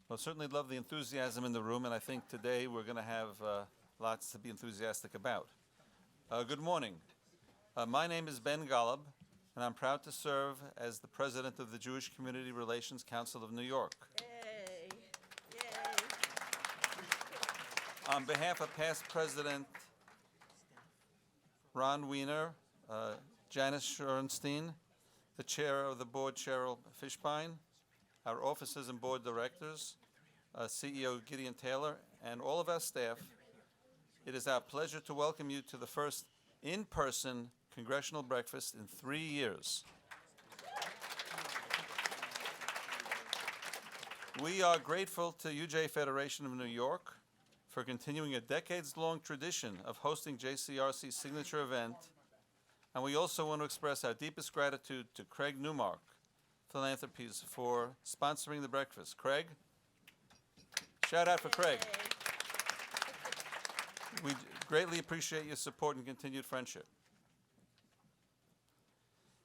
Well, certainly love the enthusiasm in the room, and I think today we're going to have lots to be enthusiastic about. Good morning. My name is Ben Golub, and I'm proud to serve as the president of the Jewish Community Relations Council of New York. Yay. Yay. On behalf of past President Ron Wiener, Janice Shorenstein, the chair of the board, Cheryl Fishbein, our officers and board directors, CEO Gideon Taylor, and all of our staff, it is our pleasure to welcome you to the first in-person Congressional breakfast in 3 years. We are grateful to UJ Federation of New York for continuing a decades-long tradition of hosting JCRC's signature event, and we also want to express our deepest gratitude to Craig Newmark Philanthropies for sponsoring the breakfast. Craig? Shout out for Craig. We greatly appreciate your support and continued friendship.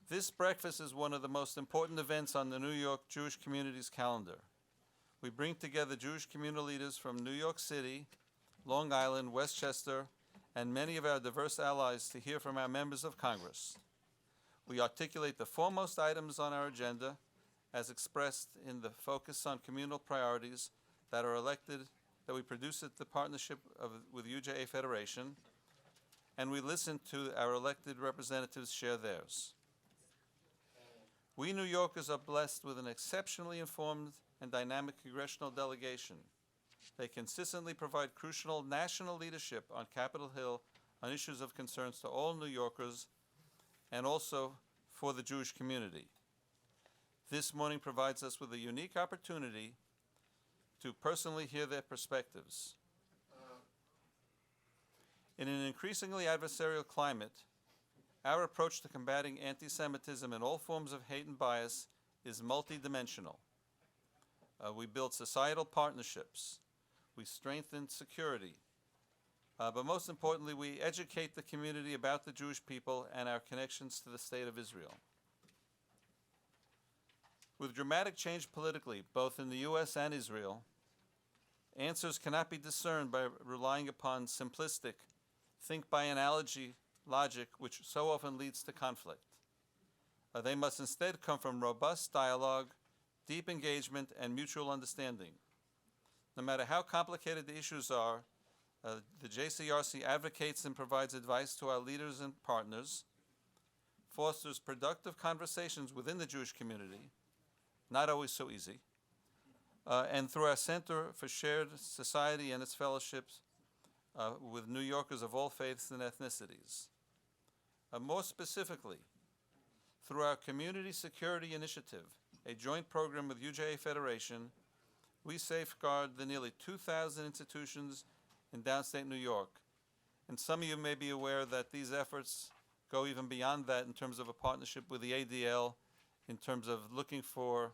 This breakfast is one of the most important events on the New York Jewish community's calendar. We bring together Jewish community leaders from New York City, Long Island, Westchester, and many of our diverse allies to hear from our members of Congress. We articulate the foremost items on our agenda as expressed in the focus on communal priorities that are elected, that we produce at the partnership with UJA Federation, and we listen to our elected representatives share theirs. We New Yorkers are blessed with an exceptionally informed and dynamic congressional delegation. They consistently provide crucial national leadership on Capitol Hill on issues of concerns to all New Yorkers and also for the Jewish community. This morning provides us with a unique opportunity to personally hear their perspectives. In an increasingly adversarial climate, our approach to combating anti-Semitism and all forms of hate and bias is multidimensional. We build societal partnerships. We strengthen security. But most importantly, we educate the community about the Jewish people and our connections to the State of Israel. With dramatic change politically, both in the U.S. and Israel, answers cannot be discerned by relying upon simplistic, think by analogy logic, which so often leads to conflict. They must instead come from robust dialogue, deep engagement, and mutual understanding. No matter how complicated the issues are, the JCRC advocates and provides advice to our leaders and partners, fosters productive conversations within the Jewish community, not always so easy, and through our Center for Shared Society and its fellowships with New Yorkers of all faiths and ethnicities. More specifically, through our Community Security Initiative, a joint program with UJA Federation, we safeguard the nearly 2,000 institutions in downstate New York. And some of you may be aware that these efforts go even beyond that in terms of a partnership with the ADL, in terms of looking for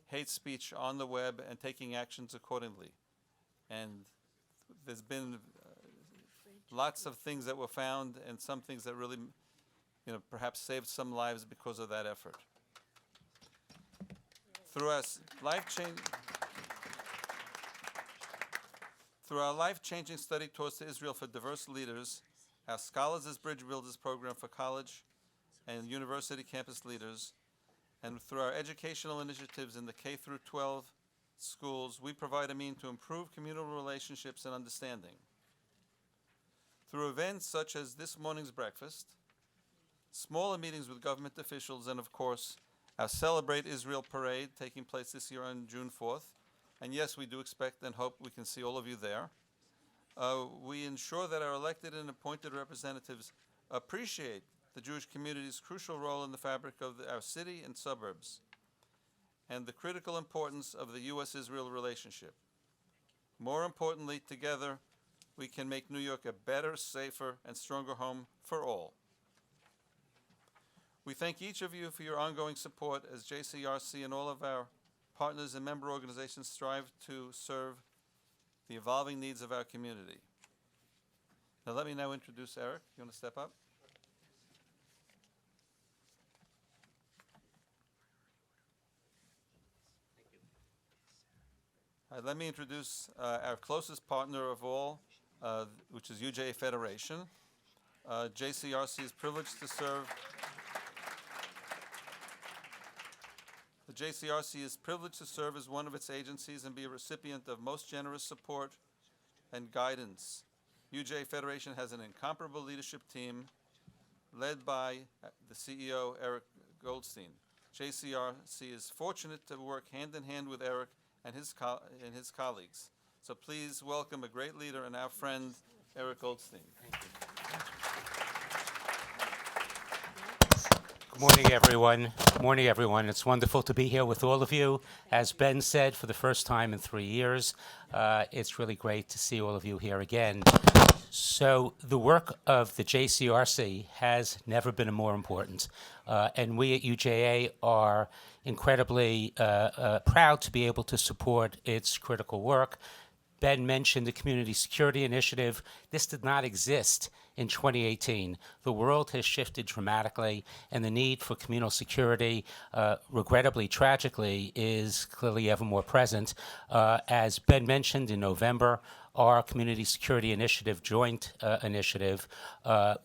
hate speech on the web and taking actions accordingly. And there's been lots of things that were found and some things that really, perhaps saved some lives because of that effort. Through our life-changing study tours to Israel for diverse leaders, our Scholars as Bridge Builders program for college and university campus leaders, and through our educational initiatives in the K-12 schools, we provide a means to improve communal relationships and understanding. Through events such as this morning's breakfast, smaller meetings with government officials, and of course, our Celebrate Israel parade taking place this year on June 4th. And yes, we do expect and hope we can see all of you there. We ensure that our elected and appointed representatives appreciate the Jewish community's crucial role in the fabric of our city and suburbs, and the critical importance of the U.S.-Israel relationship. More importantly, together, we can make New York a better, safer, and stronger home for all. We thank each of you for your ongoing support as JCRC and all of our partners and member organizations strive to serve the evolving needs of our community. Now let me now introduce Eric. You want to step up? Let me introduce our closest partner of all, which is UJA Federation. JCRC is privileged to serve. The JCRC is privileged to serve as one of its agencies and be a recipient of most generous support and guidance. UJA Federation has an incomparable leadership team led by the CEO, Eric Goldstein. JCRC is fortunate to work hand in hand with Eric and his colleagues. So please welcome a great leader and our friend, Eric Goldstein. Thank you. Good morning, everyone. Good morning, everyone. It's wonderful to be here with all of you. As Ben said, for the first time in 3 years, it's really great to see all of you here again. So the work of the JCRC has never been more important, and we at UJA are incredibly proud to be able to support its critical work. Ben mentioned the Community Security Initiative. This did not exist in 2018. The world has shifted dramatically, and the need for communal security, regrettably, tragically, is clearly ever more present. As Ben mentioned, in November, our Community Security Initiative joint initiative,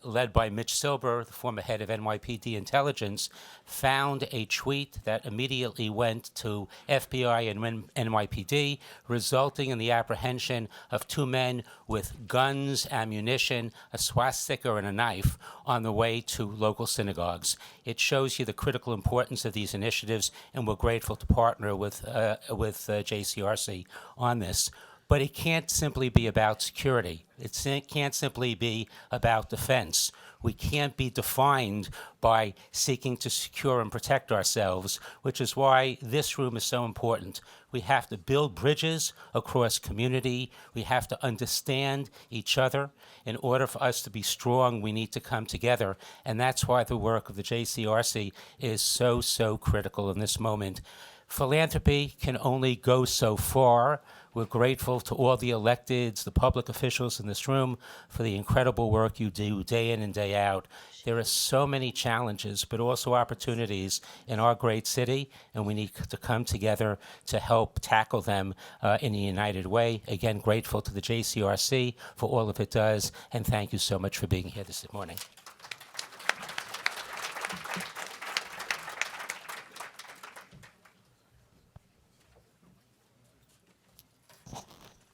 led by Mitch Silber, the former head of NYPD Intelligence, found a tweet that immediately went to FBI and NYPD, resulting in the apprehension of 2 men with guns, ammunition, a swastika, and a knife on the way to local synagogues. It shows you the critical importance of these initiatives, and we're grateful to partner with JCRC on this. But it can't simply be about security. It can't simply be about defense. We can't be defined by seeking to secure and protect ourselves, which is why this room is so important. We have to build bridges across community. We have to understand each other. In order for us to be strong, we need to come together. And that's why the work of the JCRC is so, so critical in this moment. Philanthropy can only go so far. We're grateful to all the electeds, the public officials in this room for the incredible work you do day in and day out. There are so many challenges, but also opportunities in our great city, and we need to come together to help tackle them in a united way. Again, grateful to the JCRC for all of it does, and thank you so much for being here this morning.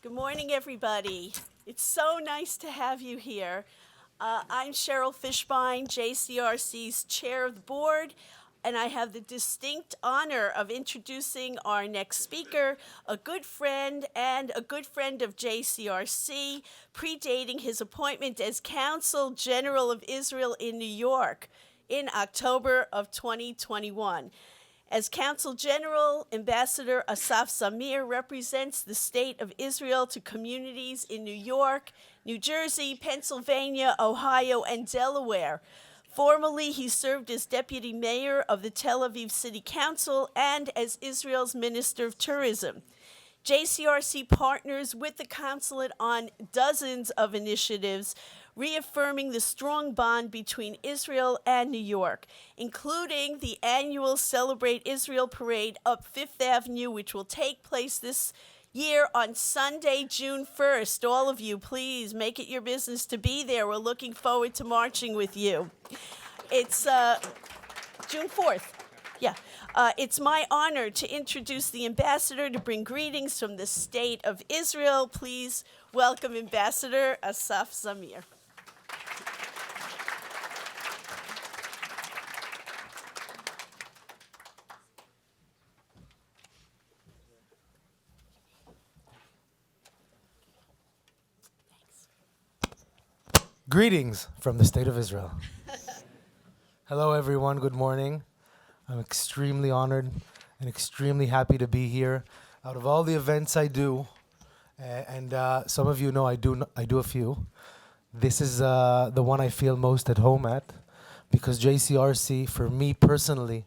Good morning, everybody. It's so nice to have you here. I'm Cheryl Fishbein, JCRC's chair of the board, and I have the distinct honor of introducing our next speaker, a good friend and a good friend of JCRC, predating his appointment as Consul General of Israel in New York in October of 2021. As Consul General, Ambassador Asaf Zamir represents the state of Israel to communities in New York, New Jersey, Pennsylvania, Ohio, and Delaware. Formerly, he served as Deputy Mayor of the Tel Aviv City Council and as Israel's Minister of Tourism. JCRC partners with the consulate on dozens of initiatives, reaffirming the strong bond between Israel and New York, including the annual Celebrate Israel Parade up Fifth Avenue, which will take place this year on Sunday, June 1st. All of you, please make it your business to be there. We're looking forward to marching with you. It's June 4th. Yeah. It's my honor to introduce the ambassador to bring greetings from the state of Israel. Please welcome Ambassador Asaf Zamir. Greetings from the State of Israel. Hello, everyone. Good morning. I'm extremely honored and extremely happy to be here. Out of all the events I do, and some of you know I do a few, this is the one I feel most at home at, because JCRC, for me personally,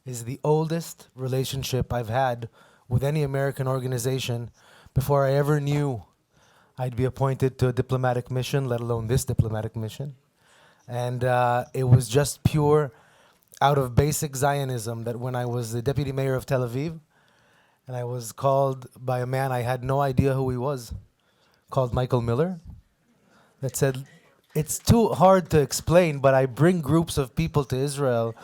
is the oldest relationship I've had with any American organization before I ever knew I'd be appointed to a diplomatic mission, let alone this diplomatic mission. And it was just pure out of basic Zionism that when I was the deputy mayor of Tel Aviv, and I was called by a man I had no idea who he was, called Michael Miller, that said, it's too hard to explain, but I bring groups of people to Israel,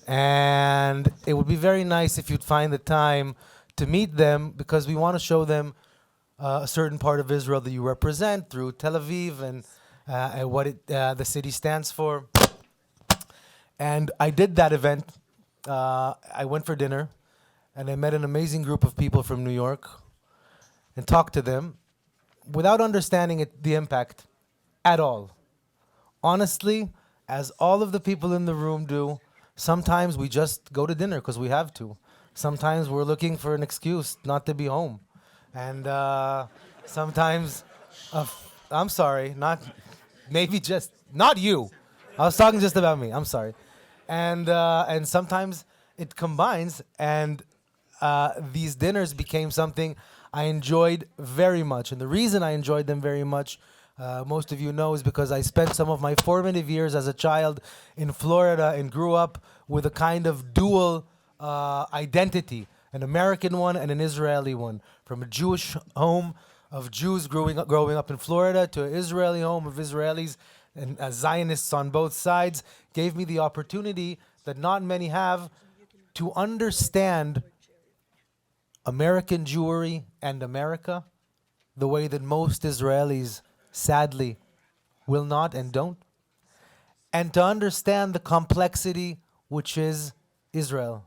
and it would be very nice if you'd find the time to meet them, because we want to show them a certain part of Israel that you represent through Tel Aviv and what the city stands for. And I did that event. I went for dinner, and I met an amazing group of people from New York and talked to them without understanding the impact at all. Honestly, as all of the people in the room do, sometimes we just go to dinner because we have to. Sometimes we're looking for an excuse not to be home. And sometimes, I'm sorry, not you. I was talking just about me, I'm sorry. And sometimes it combines, and these dinners became something I enjoyed very much. And the reason I enjoyed them very much, most of you know, is because I spent some of my formative years as a child in Florida and grew up with a kind of dual identity, an American one and an Israeli one. From a Jewish home of Jews growing up in Florida to an Israeli home of Israelis and Zionists on both sides, gave me the opportunity that not many have to understand American Jewry and America the way that most Israelis sadly will not and don't, and to understand the complexity which is Israel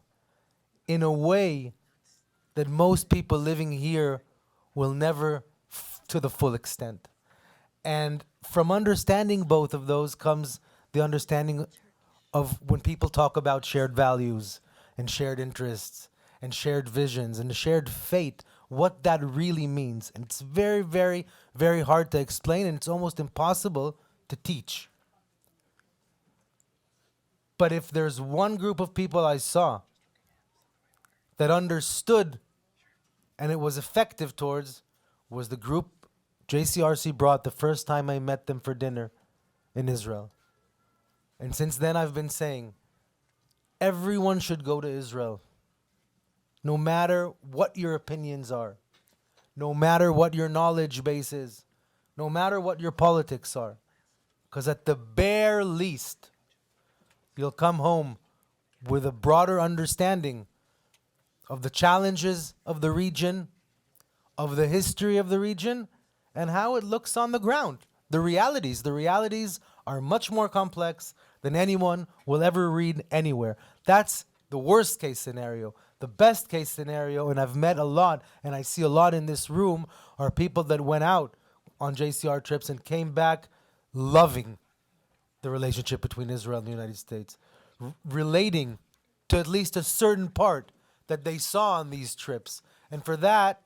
in a way that most people living here will never to the full extent. And from understanding both of those comes the understanding of when people talk about shared values and shared interests and shared visions and shared fate, what that really means. And it's very, very, very hard to explain, and it's almost impossible to teach. But if there's one group of people I saw that understood and it was effective towards, was the group JCRC brought the first time I met them for dinner in Israel. And since then I've been saying, everyone should go to Israel. No matter what your opinions are, no matter what your knowledge base is, no matter what your politics are. Because at the bare least, you'll come home with a broader understanding of the challenges of the region, of the history of the region, and how it looks on the ground. The realities are much more complex than anyone will ever read anywhere. That's the worst case scenario. The best case scenario, and I've met a lot, and I see a lot in this room, are people that went out on JCR trips and came back loving the relationship between Israel and the United States, relating to at least a certain part that they saw on these trips. And for that,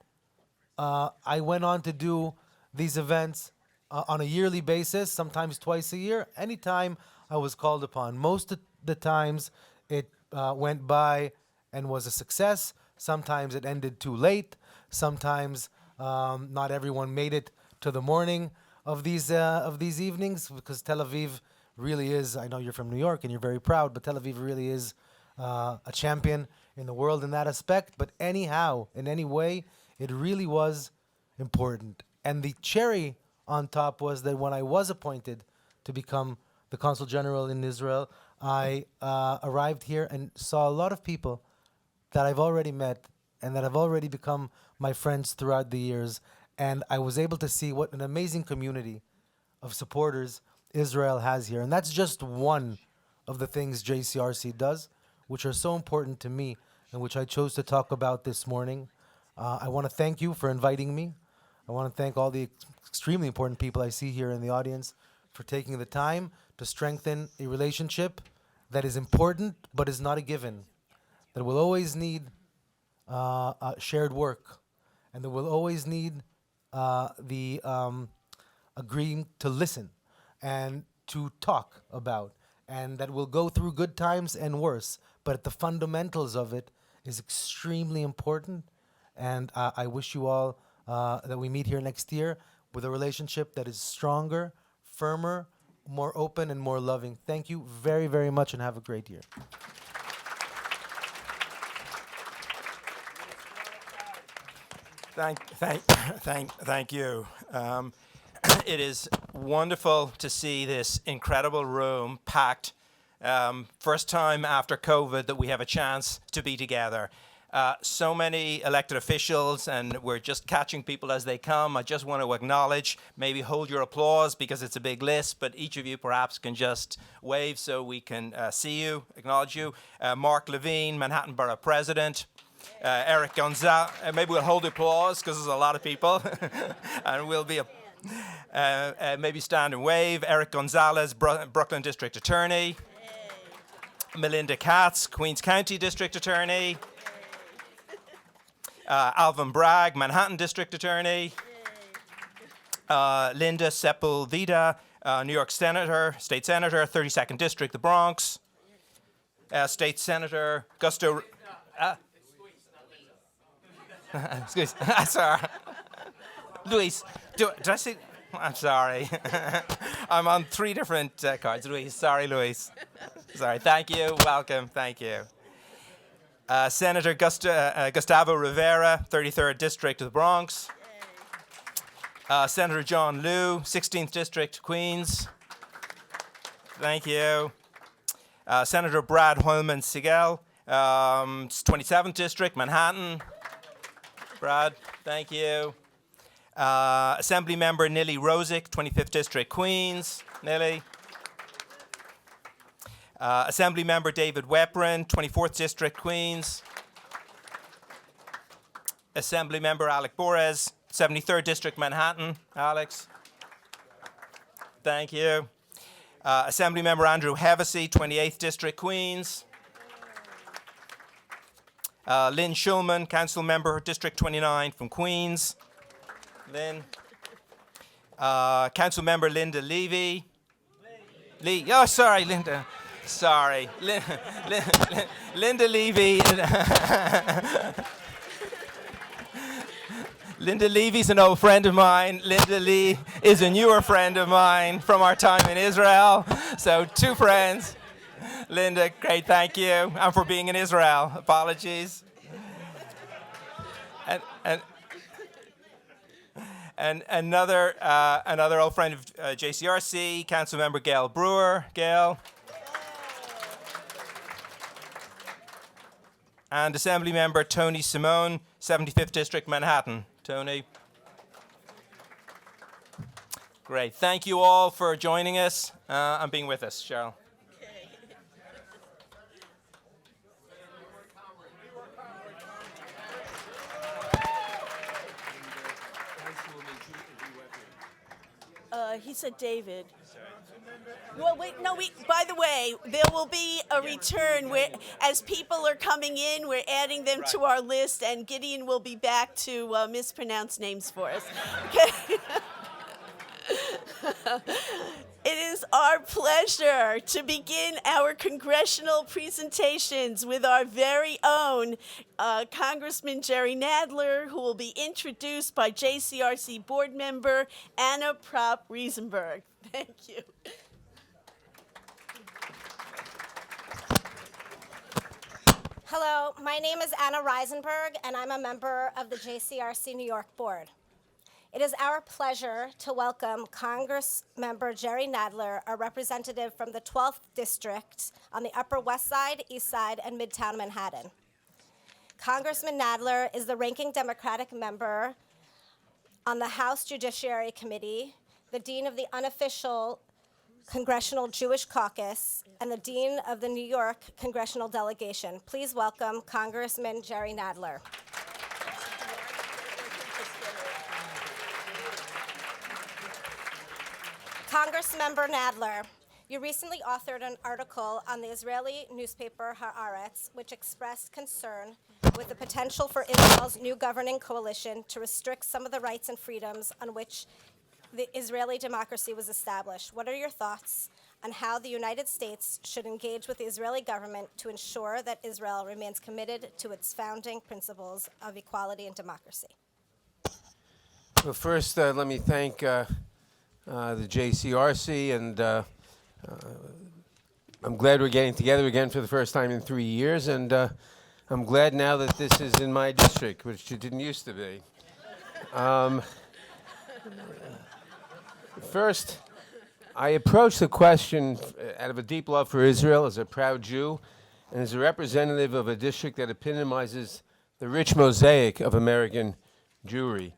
I went on to do these events on a yearly basis, sometimes twice a year, anytime I was called upon. Most of the times it went by and was a success. Sometimes it ended too late. Sometimes not everyone made it to the morning of these evenings, because Tel Aviv really is, I know you're from New York and you're very proud, but Tel Aviv really is a champion in the world in that aspect. But anyhow, in any way, it really was important. And the cherry on top was that when I was appointed to become the Consul General in Israel, I arrived here and saw a lot of people that I've already met and that have already become my friends throughout the years. And I was able to see what an amazing community of supporters Israel has here. And that's just one of the things JCRC does, which are so important to me and which I chose to talk about this morning. I want to thank you for inviting me. I want to thank all the extremely important people I see here in the audience for taking the time to strengthen a relationship that is important but is not a given, that will always need shared work, and that will always need the agreeing to listen and to talk about, and that will go through good times and worse, but at the fundamentals of it is extremely important. And I wish you all that we meet here next year with a relationship that is stronger, firmer, more open, and more loving. Thank you very, very much, and have a great year. Thank you. It is wonderful to see this incredible room packed. First time after COVID that we have a chance to be together. So many elected officials, and we're just catching people as they come. I just want to acknowledge, maybe hold your applause because it's a big list, but each of you perhaps can just wave so we can see you, acknowledge you. Mark Levine, Manhattan Borough President. Eric Gonzalez, maybe we'll hold applause because there's a lot of people. And we'll be maybe stand and wave. Eric Gonzalez, Brooklyn District Attorney. Melinda Katz, Queens County District Attorney. Alvin Bragg, Manhattan District Attorney. Linda Sepulveda, New York Senator, State Senator, 32nd District, the Bronx. State Senator Gusto. Excuse me. Sorry. Luis, did I say? I'm sorry. I'm on 3 different cards. Luis, sorry, Luis. Sorry. Thank you. Welcome. Thank you. Senator Gustavo Rivera, 33rd District of the Bronx. Senator John Liu, 16th District, Queens. Thank you. Senator Brad Holman Sigel, 27th District, Manhattan. Brad, thank you. Assembly Member Nili Rosick, 25th District, Queens. Nili. Assembly Member David Weprin, 24th District, Queens. Assembly Member Alec Borez, 73rd District, Manhattan. Alex. Thank you. Assembly Member Andrew Hevesy, 28th District, Queens. Lynn Schulman, Council Member, District 29 from Queens. Lynn. Council Member Linda Levy. Oh, sorry, Linda. Sorry. Linda Levy. Linda Levy's an old friend of mine. Linda Lee is a newer friend of mine from our time in Israel. So 2 friends. Linda, great, thank you. And for being in Israel. Apologies. And another old friend of JCRC, Councilmember Gail Brewer. Gail. And Assembly Member Tony Simone, 75th District, Manhattan. Tony. Great. Thank you all for joining us and being with us. Cheryl. He said David. Well, wait, no, by the way, there will be a return where, as people are coming in, we're adding them to our list, and Gideon will be back to mispronounce names for us. Okay. It is our pleasure to begin our congressional presentations with our very own Congressman Jerry Nadler, who will be introduced by JCRC board member Anna Prop Riesenberg. Thank you. Hello, my name is Anna Riesenberg, and I'm a member of the JCRC New York board. It is our pleasure to welcome Congressmember Jerry Nadler, a representative from the 12th District on the Upper West Side, East Side, and Midtown Manhattan. Congressman Nadler is the ranking Democratic member on the House Judiciary Committee, the dean of the unofficial Congressional Jewish Caucus, and the dean of the New York Congressional Delegation. Please welcome Congressman Jerry Nadler. Congressmember Nadler, you recently authored an article on the Israeli newspaper Haaretz, which expressed concern with the potential for Israel's new governing coalition to restrict some of the rights and freedoms on which the Israeli democracy was established. What are your thoughts on how the United States should engage with the Israeli government to ensure that Israel remains committed to its founding principles of equality and democracy? Well, first, let me thank the JCRC, and I'm glad we're getting together again for the first time in 3 years, and I'm glad now that this is in my district, which it didn't used to be. First, I approach the question out of a deep love for Israel as a proud Jew and as a representative of a district that epitomizes the rich mosaic of American Jewry.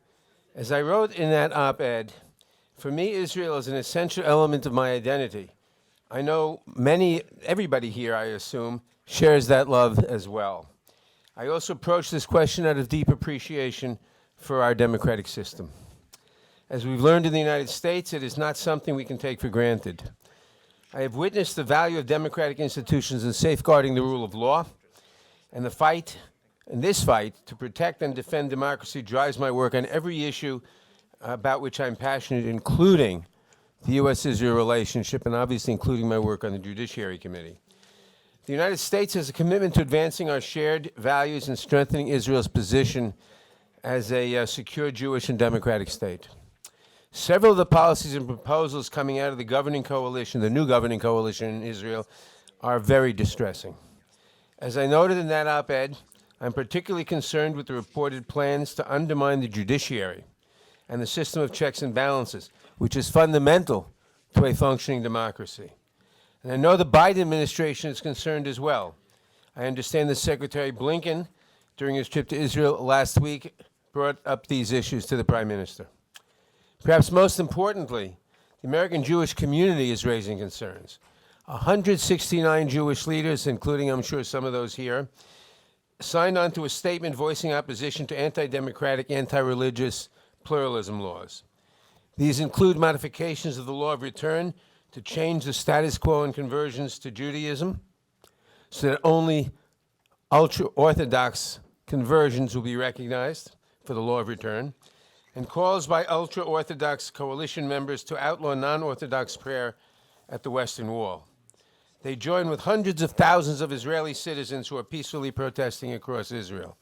As I wrote in that op-ed, for me, Israel is an essential element of my identity. I know everybody here, I assume, shares that love as well. I also approach this question out of deep appreciation for our democratic system. As we've learned in the United States, it is not something we can take for granted. I have witnessed the value of democratic institutions in safeguarding the rule of law, and this fight to protect and defend democracy drives my work on every issue about which I'm passionate, including the U.S.-Israel relationship, and obviously including my work on the Judiciary Committee. The United States has a commitment to advancing our shared values and strengthening Israel's position as a secure Jewish and democratic state. Several of the policies and proposals coming out of the governing coalition, the new governing coalition in Israel, are very distressing. As I noted in that op-ed, I'm particularly concerned with the reported plans to undermine the judiciary and the system of checks and balances, which is fundamental to a functioning democracy. And I know the Biden administration is concerned as well. I understand that Secretary Blinken, during his trip to Israel last week, brought up these issues to the Prime Minister. Perhaps most importantly, the American Jewish community is raising concerns. 169 Jewish leaders, including, I'm sure, some of those here, signed on to a statement voicing opposition to anti-democratic, anti-religious pluralism laws. These include modifications of the law of return to change the status quo in conversions to Judaism so that only ultra-Orthodox conversions will be recognized for the law of return, and calls by ultra-Orthodox coalition members to outlaw non-Orthodox prayer at the Western Wall. They join with hundreds of thousands of Israeli citizens who are peacefully protesting across Israel.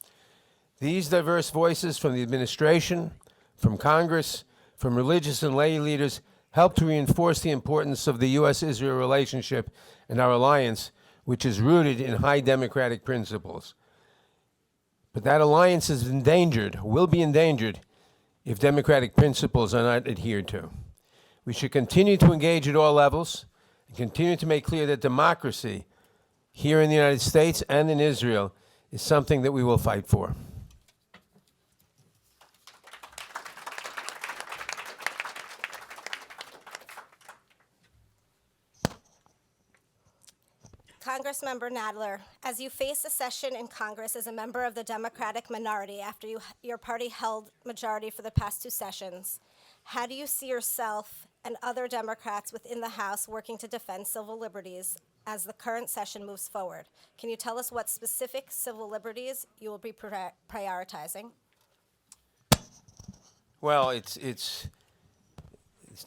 These diverse voices from the administration, from Congress, from religious and lay leaders help to reinforce the importance of the U.S.-Israel relationship and our alliance, which is rooted in high democratic principles. But that alliance is endangered, will be endangered, if democratic principles are not adhered to. We should continue to engage at all levels and continue to make clear that democracy here in the United States and in Israel is something that we will fight for. Congressmember Nadler, as you face a session in Congress as a member of the Democratic minority after your party held majority for the past 2 sessions, how do you see yourself and other Democrats within the House working to defend civil liberties as the current session moves forward? Can you tell us what specific civil liberties you will be prioritizing? Well, it's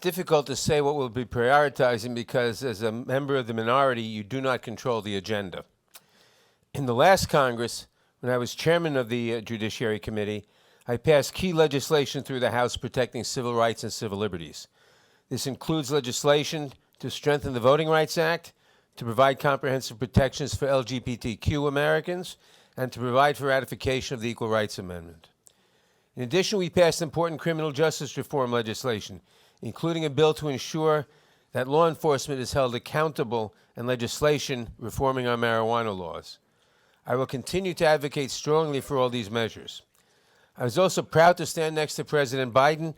difficult to say what we'll be prioritizing because as a member of the minority, you do not control the agenda. In the last Congress, when I was chairman of the Judiciary Committee, I passed key legislation through the House protecting civil rights and civil liberties. This includes legislation to strengthen the Voting Rights Act, to provide comprehensive protections for LGBTQ Americans, and to provide for ratification of the Equal Rights Amendment. In addition, we passed important criminal justice reform legislation, including a bill to ensure that law enforcement is held accountable and legislation reforming our marijuana laws. I will continue to advocate strongly for all these measures. I was also proud to stand next to President Biden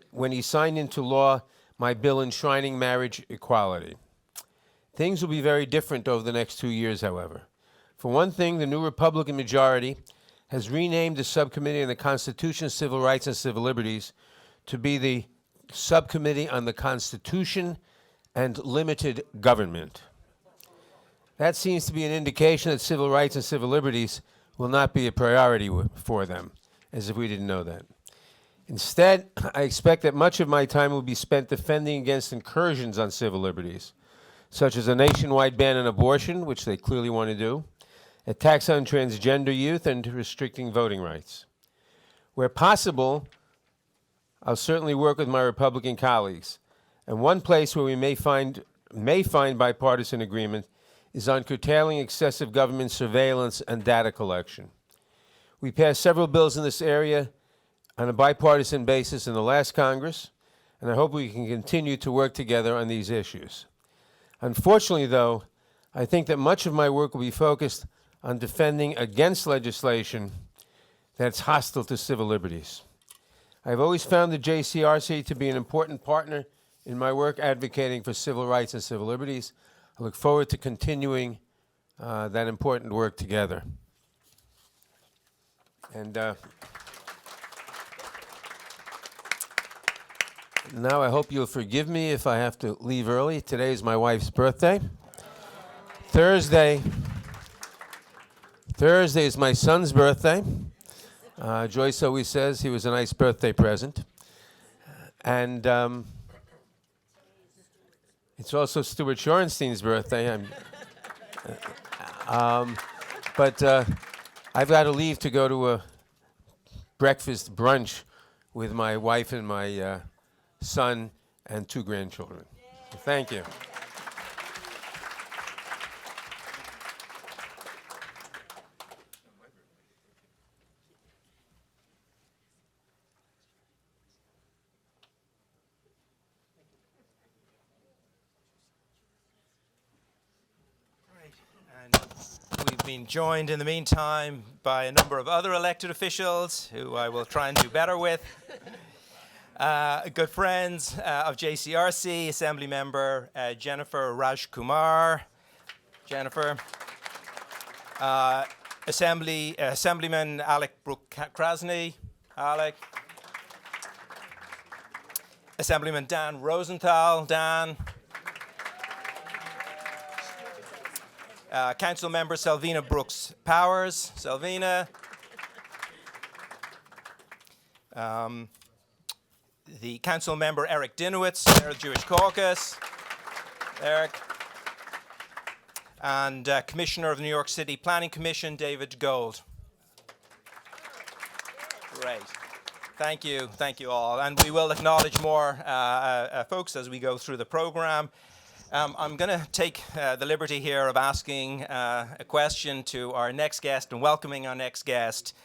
when he signed into law my bill enshrining marriage equality. Things will be very different over the next 2 years, however. For one thing, the new Republican majority has renamed the Subcommittee on the Constitution, Civil Rights, and Civil Liberties to be the Subcommittee on the Constitution and Limited Government. That seems to be an indication that civil rights and civil liberties will not be a priority for them, as if we didn't know that. Instead, I expect that much of my time will be spent defending against incursions on civil liberties, such as a nationwide ban on abortion, which they clearly want to do, attacks on transgender youth, and restricting voting rights. Where possible, I'll certainly work with my Republican colleagues. And one place where we may find bipartisan agreement is on curtailing excessive government surveillance and data collection. We passed several bills in this area on a bipartisan basis in the last Congress, and I hope we can continue to work together on these issues. Unfortunately, though, I think that much of my work will be focused on defending against legislation that's hostile to civil liberties. I've always found the JCRC to be an important partner in my work advocating for civil rights and civil liberties. I look forward to continuing that important work together. And now I hope you'll forgive me if I have to leave early. Today is my wife's birthday. Thursday is my son's birthday. Joyce always says he was a nice birthday present. And it's also Stuart Shorenstein's birthday. But I've got to leave to go to a breakfast brunch with my wife and my son and 2 grandchildren. Thank you. And we've been joined in the meantime by a number of other elected officials who I will try and do better with. Good friends of JCRC, Assembly Member Jennifer Rajkumar. Jennifer. Assemblyman Alec Brook-Krasny. Alec. Assemblyman Dan Rosenthal. Dan. Council Member Selvina Brooks Powers. Selvina. The Council Member Eric Dinowitz, Chair of the Jewish Caucus. Eric. And Commissioner of the New York City Planning Commission, David Gold. Great. Thank you all. And we will acknowledge more folks as we go through the program. I'm going to take the liberty here of asking a question to our next guest and welcoming our next guest.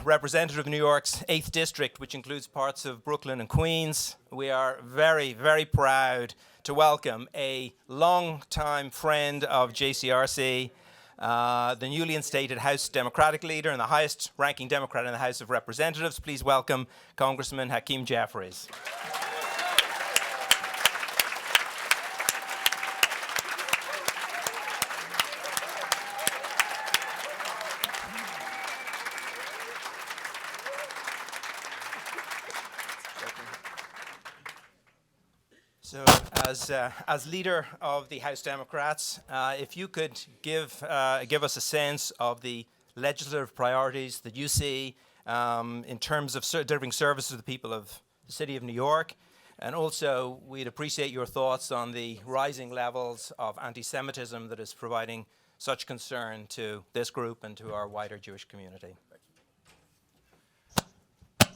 Representative of New York's 8th District, which includes parts of Brooklyn and Queens. We are very, very proud to welcome a long-time friend of JCRC, the newly instated House Democratic leader and the highest-ranking Democrat in the House of Representatives. Please welcome Congressman Hakeem Jeffries. So, as leader of the House Democrats, if you could give us a sense of the legislative priorities that you see in terms of delivering service to the people of the City of New York, and also we'd appreciate your thoughts on the rising levels of anti-Semitism that is providing such concern to this group and to our wider Jewish community.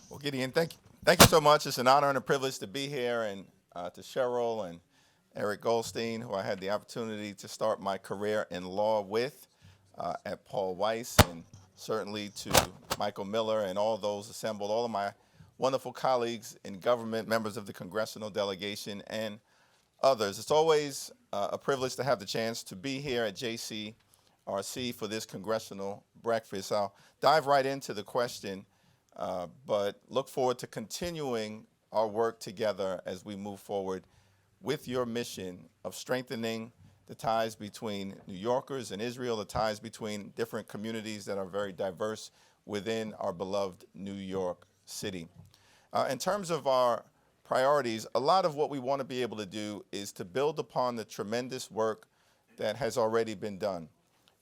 Well, Gideon, thank you so much. It's an honor and a privilege to be here, and to Cheryl and Eric Goldstein, who I had the opportunity to start my career in law with at Paul Weiss, and certainly to Michael Miller and all those assembled, all of my wonderful colleagues in government, members of the Congressional delegation, and others. It's always a privilege to have the chance to be here at JCRC for this congressional breakfast. I'll dive right into the question, but look forward to continuing our work together as we move forward with your mission of strengthening the ties between New Yorkers and Israel, the ties between different communities that are very diverse within our beloved New York City. In terms of our priorities, a lot of what we want to be able to do is to build upon the tremendous work that has already been done.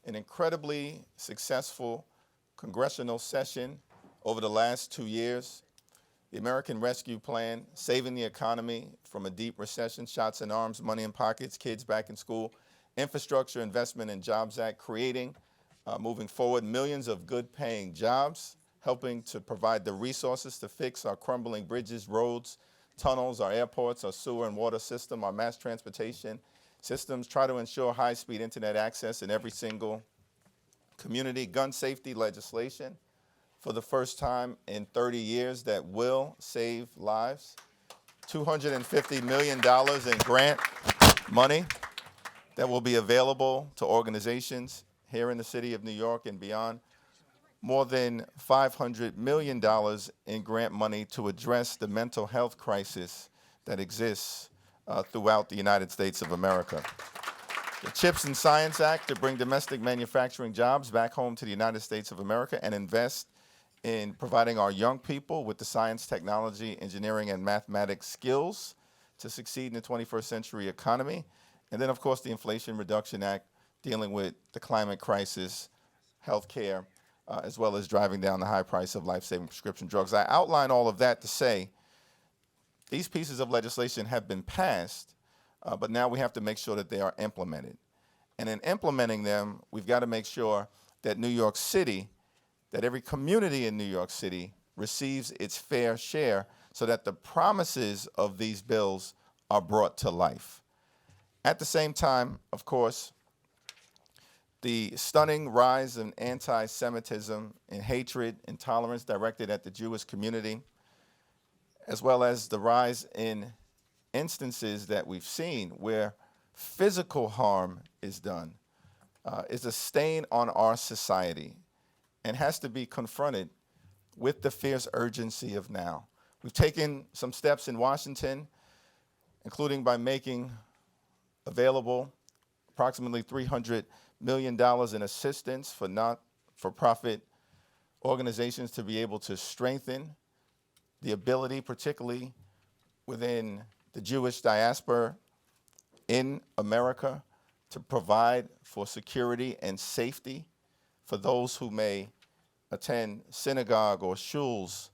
An incredibly successful congressional session over the last 2 years. The American Rescue Plan, saving the economy from a deep recession, shots in arms, money in pockets, kids back in school, Infrastructure Investment and Jobs Act, creating, moving forward, millions of good-paying jobs, helping to provide the resources to fix our crumbling bridges, roads, tunnels, our airports, our sewer and water system, our mass transportation systems, try to ensure high-speed internet access in every single community, gun safety legislation, for the first time in 30 years that will save lives. $250 million in grant money that will be available to organizations here in the city of New York and beyond. More than $500 million in grant money to address the mental health crisis that exists throughout the United States of America. The CHIPS and Science Act to bring domestic manufacturing jobs back home to the United States of America and invest in providing our young people with the science, technology, engineering, and mathematics skills to succeed in the 21st century economy. And then, of course, the Inflation Reduction Act dealing with the climate crisis, healthcare, as well as driving down the high price of life-saving prescription drugs. I outline all of that to say these pieces of legislation have been passed, but now we have to make sure that they are implemented. And in implementing them, we've got to make sure that New York City, that every community in New York City receives its fair share so that the promises of these bills are brought to life. At the same time, of course, the stunning rise in anti-Semitism and hatred, intolerance directed at the Jewish community, as well as the rise in instances that we've seen where physical harm is done, is a stain on our society and has to be confronted with the fierce urgency of now. We've taken some steps in Washington, including by making available approximately $300 million in assistance for not-for-profit organizations to be able to strengthen the ability, particularly within the Jewish diaspora in America, to provide for security and safety for those who may attend synagogue or shuls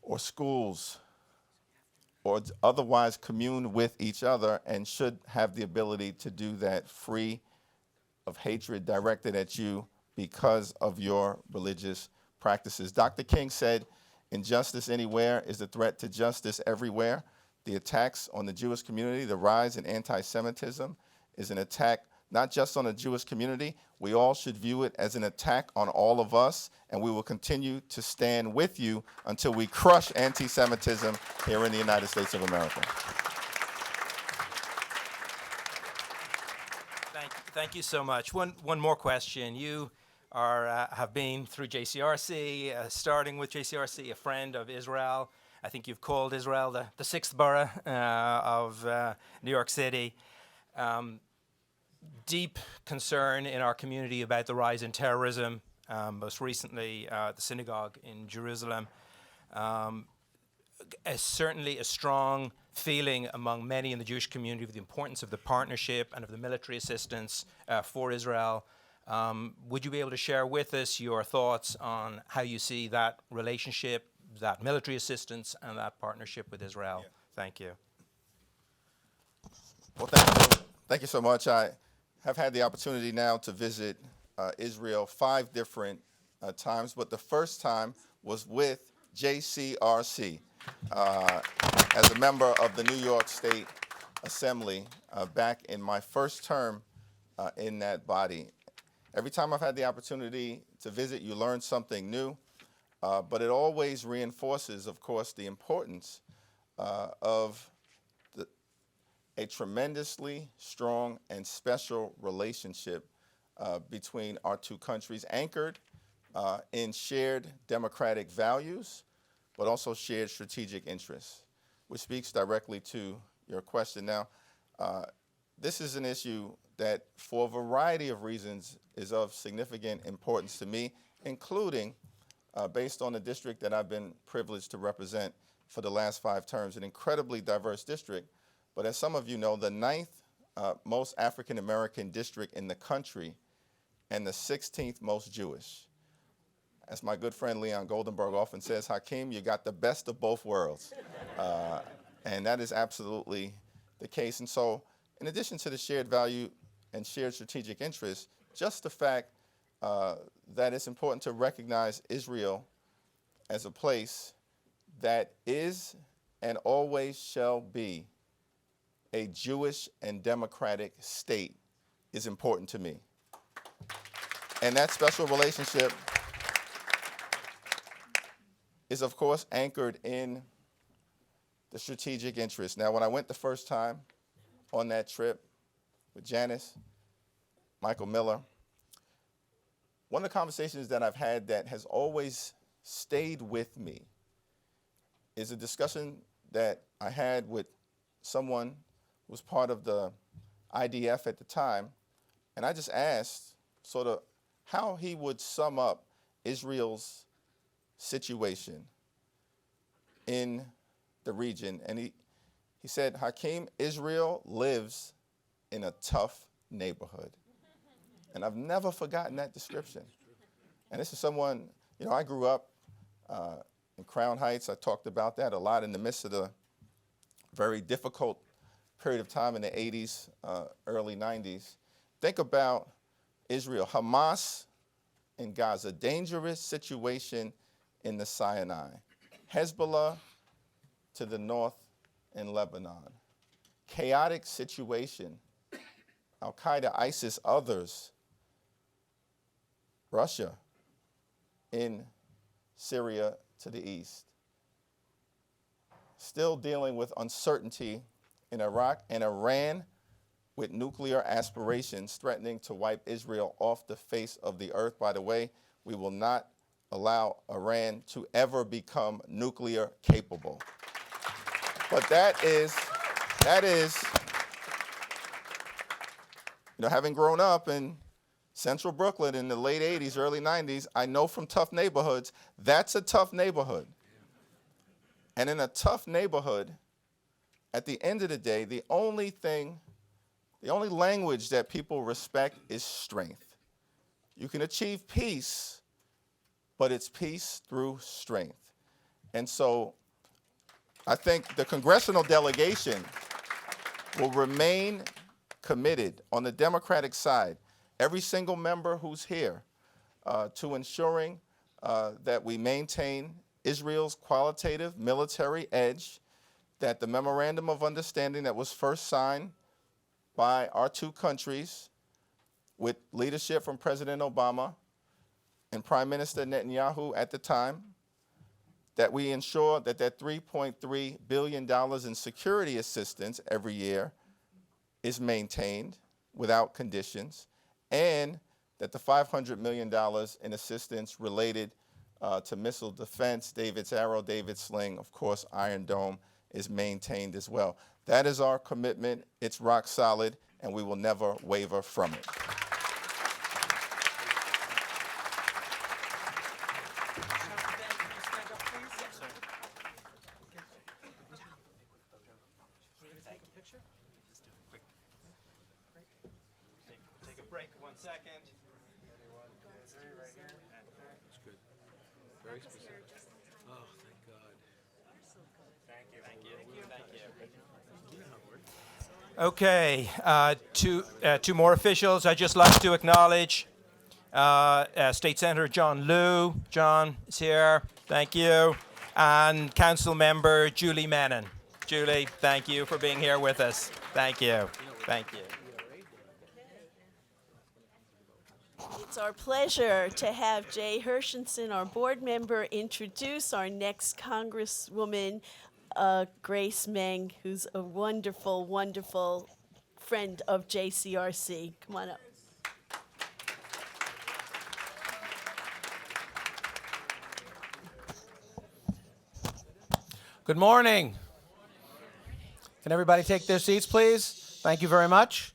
or schools or otherwise commune with each other, and should have the ability to do that free of hatred directed at you because of your religious practices. Dr. King said, "Injustice anywhere is a threat to justice everywhere." The attacks on the Jewish community, the rise in anti-Semitism is an attack not just on the Jewish community. We all should view it as an attack on all of us, and we will continue to stand with you until we crush anti-Semitism here in the United States of America. Thank you so much. One more question. You have been through JCRC, starting with JCRC, a friend of Israel. I think you've called Israel the sixth borough of New York City. Deep concern in our community about the rise in terrorism, most recently the synagogue in Jerusalem. Certainly a strong feeling among many in the Jewish community of the importance of the partnership and of the military assistance for Israel. Would you be able to share with us your thoughts on how you see that relationship, that military assistance, and that partnership with Israel? Yeah. Thank you. Well, thank you so much. I have had the opportunity now to visit Israel 5 different times, but the first time was with JCRC as a member of the New York State Assembly back in my first term in that body. Every time I've had the opportunity to visit, you learn something new, but it always reinforces, of course, the importance of a tremendously strong and special relationship between our two countries, anchored in shared democratic values, but also shared strategic interests, which speaks directly to your question. Now, this is an issue that, for a variety of reasons, is of significant importance to me, including based on the district that I've been privileged to represent for the last 5 terms, an incredibly diverse district. But as some of you know, the 9th most African-American district in the country and the 16th most Jewish. As my good friend Leon Goldenberg often says, Hakeem, you got the best of both worlds. And that is absolutely the case. And so, in addition to the shared value and shared strategic interests, just the fact that it's important to recognize Israel as a place that is and always shall be a Jewish and democratic state is important to me. And that special relationship is, of course, anchored in the strategic interest. Now, when I went the first time on that trip with Janice, Michael Miller, one of the conversations that I've had that has always stayed with me is a discussion that I had with someone who was part of the IDF at the time, and I just asked sort of how he would sum up Israel's situation in the region. And he said, Hakeem, Israel lives in a tough neighborhood. And I've never forgotten that description. And this is someone, I grew up in Crown Heights. I talked about that a lot in the midst of the very difficult period of time in the 80s, early 90s. Think about Israel, Hamas in Gaza, dangerous situation in the Sinai, Hezbollah to the north in Lebanon, chaotic situation, Al-Qaeda, ISIS, others, Russia in Syria to the east, still dealing with uncertainty in Iraq, and Iran with nuclear aspirations threatening to wipe Israel off the face of the earth. By the way, we will not allow Iran to ever become nuclear capable. But that is, having grown up in central Brooklyn in the late 80s, early 90s, I know from tough neighborhoods, that's a tough neighborhood. And in a tough neighborhood, at the end of the day, the only language that people respect is strength. You can achieve peace, but it's peace through strength. And so I think the congressional delegation will remain committed on the Democratic side, every single member who's here, to ensuring that we maintain Israel's qualitative military edge, that the memorandum of understanding that was first signed by our two countries with leadership from President Obama and Prime Minister Netanyahu at the time, that we ensure that that $3.3 billion in security assistance every year is maintained without conditions, and that the $500 million in assistance related to missile defense, David's Arrow, David's Sling, of course, Iron Dome, is maintained as well. That is our commitment. It's rock solid, and we will never waver from it. Take a break 1 second. Okay, two more officials. I'd just like to acknowledge State Senator John Liu. John is here. Thank you. And Council Member Julie Menon. Julie, thank you for being here with us. Thank you. Thank you. It's our pleasure to have Jay Hershenson, our board member, introduce our next Congresswoman, Grace Meng, who's a wonderful, wonderful friend of JCRC. Come on up. Good morning. Can everybody take their seats, please? Thank you very much.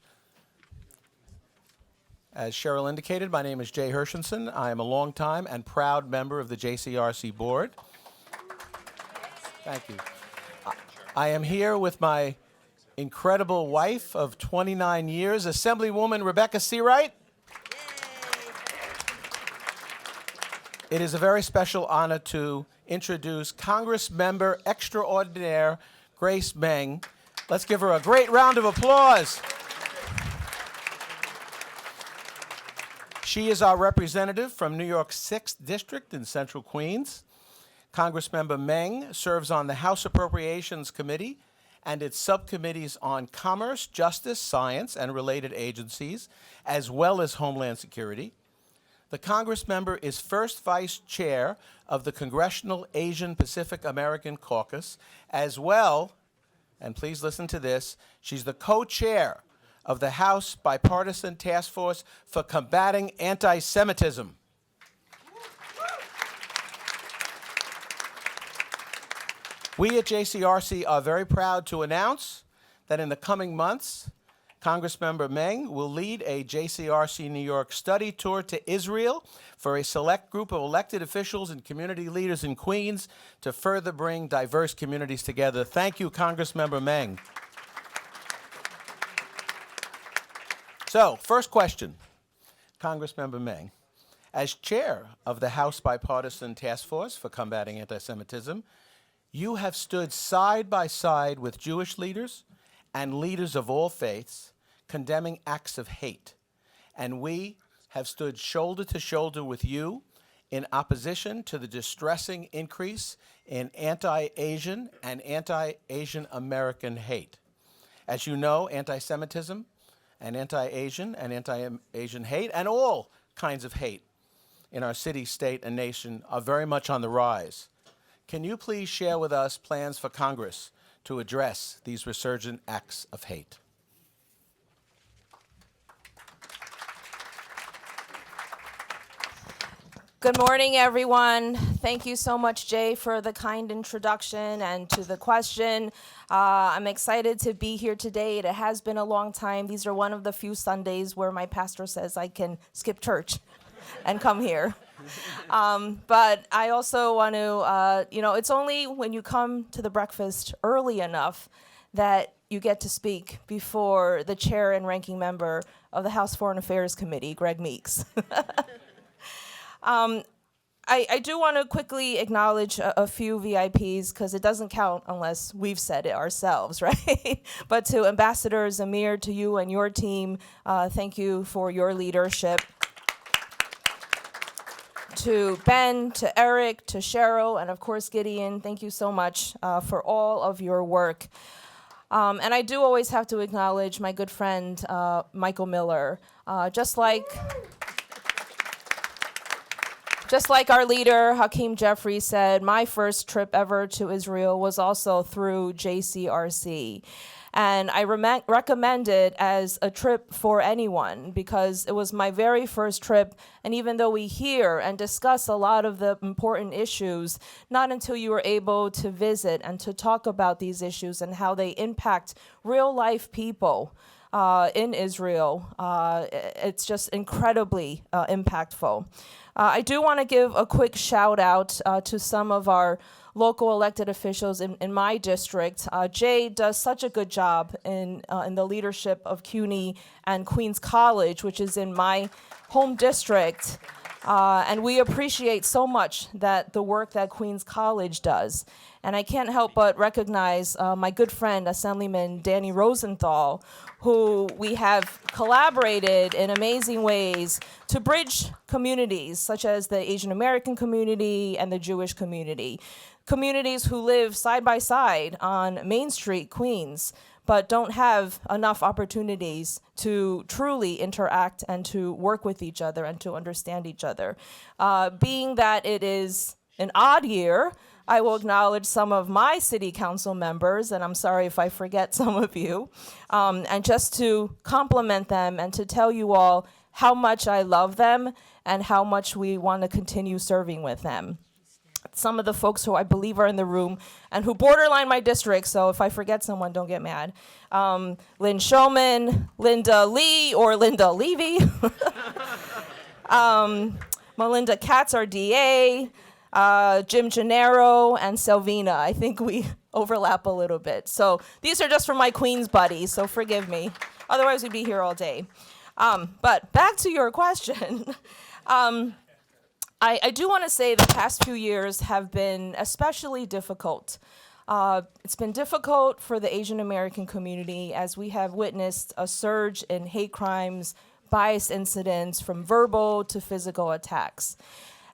As Cheryl indicated, my name is Jay Hershenson. I am a longtime and proud member of the JCRC board. Thank you. I am here with my incredible wife of 29 years, Assemblywoman Rebecca Seawright. It is a very special honor to introduce Congress Member Extraordinaire Grace Meng. Let's give her a great round of applause. She is our representative from New York's 6th District in Central Queens. Congressmember Meng serves on the House Appropriations Committee and its subcommittees on Commerce, Justice, Science, and related agencies, as well as Homeland Security. The Congress member is first vice chair of the Congressional Asian Pacific American Caucus, as well, and please listen to this, she's the co-chair of the House Bipartisan Task Force for Combating Anti-Semitism. We at JCRC are very proud to announce that in the coming months, Congressmember Meng will lead a JCRC New York study tour to Israel for a select group of elected officials and community leaders in Queens to further bring diverse communities together. Thank you, Congressmember Meng. So, first question, Congressmember Meng. As chair of the House Bipartisan Task Force for Combating Anti-Semitism, you have stood side by side with Jewish leaders and leaders of all faiths condemning acts of hate. And we have stood shoulder to shoulder with you in opposition to the distressing increase in anti-Asian and anti-Asian American hate. As you know, anti-Semitism and anti-Asian hate and all kinds of hate in our city, state, and nation are very much on the rise. Can you please share with us plans for Congress to address these resurgent acts of hate? Good morning, everyone. Thank you so much, Jay, for the kind introduction and to the question. I'm excited to be here today. It has been a long time. These are one of the few Sundays where my pastor says I can skip church and come here. But I also want to, it's only when you come to the breakfast early enough that you get to speak before the chair and ranking member of the House Foreign Affairs Committee, Greg Meeks. I do want to quickly acknowledge a few VIPs because it doesn't count unless we've said it ourselves, right? But to Ambassador Zamir, to you and your team, thank you for your leadership. To Ben, to Eric, to Cheryl, and of course Gideon, thank you so much for all of your work. And I do always have to acknowledge my good friend, Michael Miller. Just like our leader, Hakeem Jeffrey, said, my first trip ever to Israel was also through JCRC. And I recommend it as a trip for anyone because it was my very first trip. And even though we hear and discuss a lot of the important issues, not until you are able to visit and to talk about these issues and how they impact real life people in Israel, it's just incredibly impactful. I do want to give a quick shout out to some of our local elected officials in my district. Jay does such a good job in the leadership of CUNY and Queens College, which is in my home district. And we appreciate so much that the work that Queens College does. And I can't help but recognize my good friend, Assemblyman Danny Rosenthal, who we have collaborated in amazing ways to bridge communities such as the Asian American community and the Jewish community. Communities who live side by side on Main Street, Queens, but don't have enough opportunities to truly interact and to work with each other and to understand each other. Being that it is an odd year, I will acknowledge some of my city council members, and I'm sorry if I forget some of you, and just to compliment them and to tell you all how much I love them and how much we want to continue serving with them. Some of the folks who I believe are in the room and who borderline my district, so if I forget someone, don't get mad. Lynn Shulman, Linda Lee, or Linda Levy, Melinda Katz, our DA, Jim Gennaro, and Selvina. I think we overlap a little bit. So these are just for my Queens buddies, so forgive me. Otherwise, we'd be here all day. But back to your question. I do want to say the past few years have been especially difficult. It's been difficult for the Asian American community as we have witnessed a surge in hate crimes, bias incidents, from verbal to physical attacks.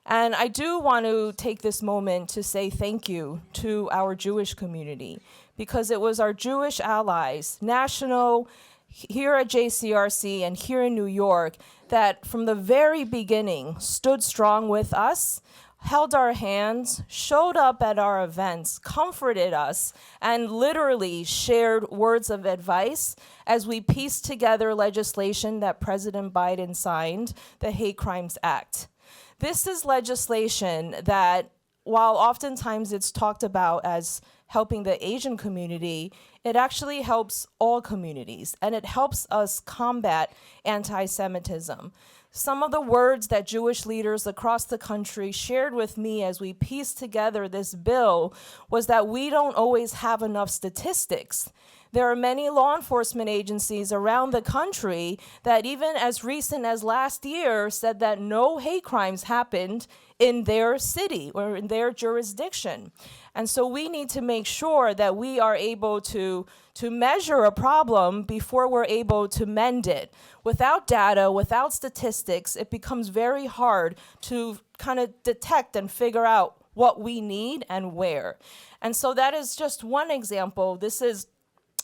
And I do want to take this moment to say thank you to our Jewish community, because it was our Jewish allies, national, here at JCRC and here in New York, that from the very beginning stood strong with us, held our hands, showed up at our events, comforted us, and literally shared words of advice as we pieced together legislation that President Biden signed, the Hate Crimes Act. This is legislation that, while oftentimes it's talked about as helping the Asian community, it actually helps all communities, and it helps us combat anti-Semitism. Some of the words that Jewish leaders across the country shared with me as we pieced together this bill was that we don't always have enough statistics. There are many law enforcement agencies around the country that even as recent as last year said that no hate crimes happened in their city or in their jurisdiction. And so we need to make sure that we are able to measure a problem before we're able to mend it. Without data, without statistics, it becomes very hard to kind of detect and figure out what we need and where. And so that is just one example. This is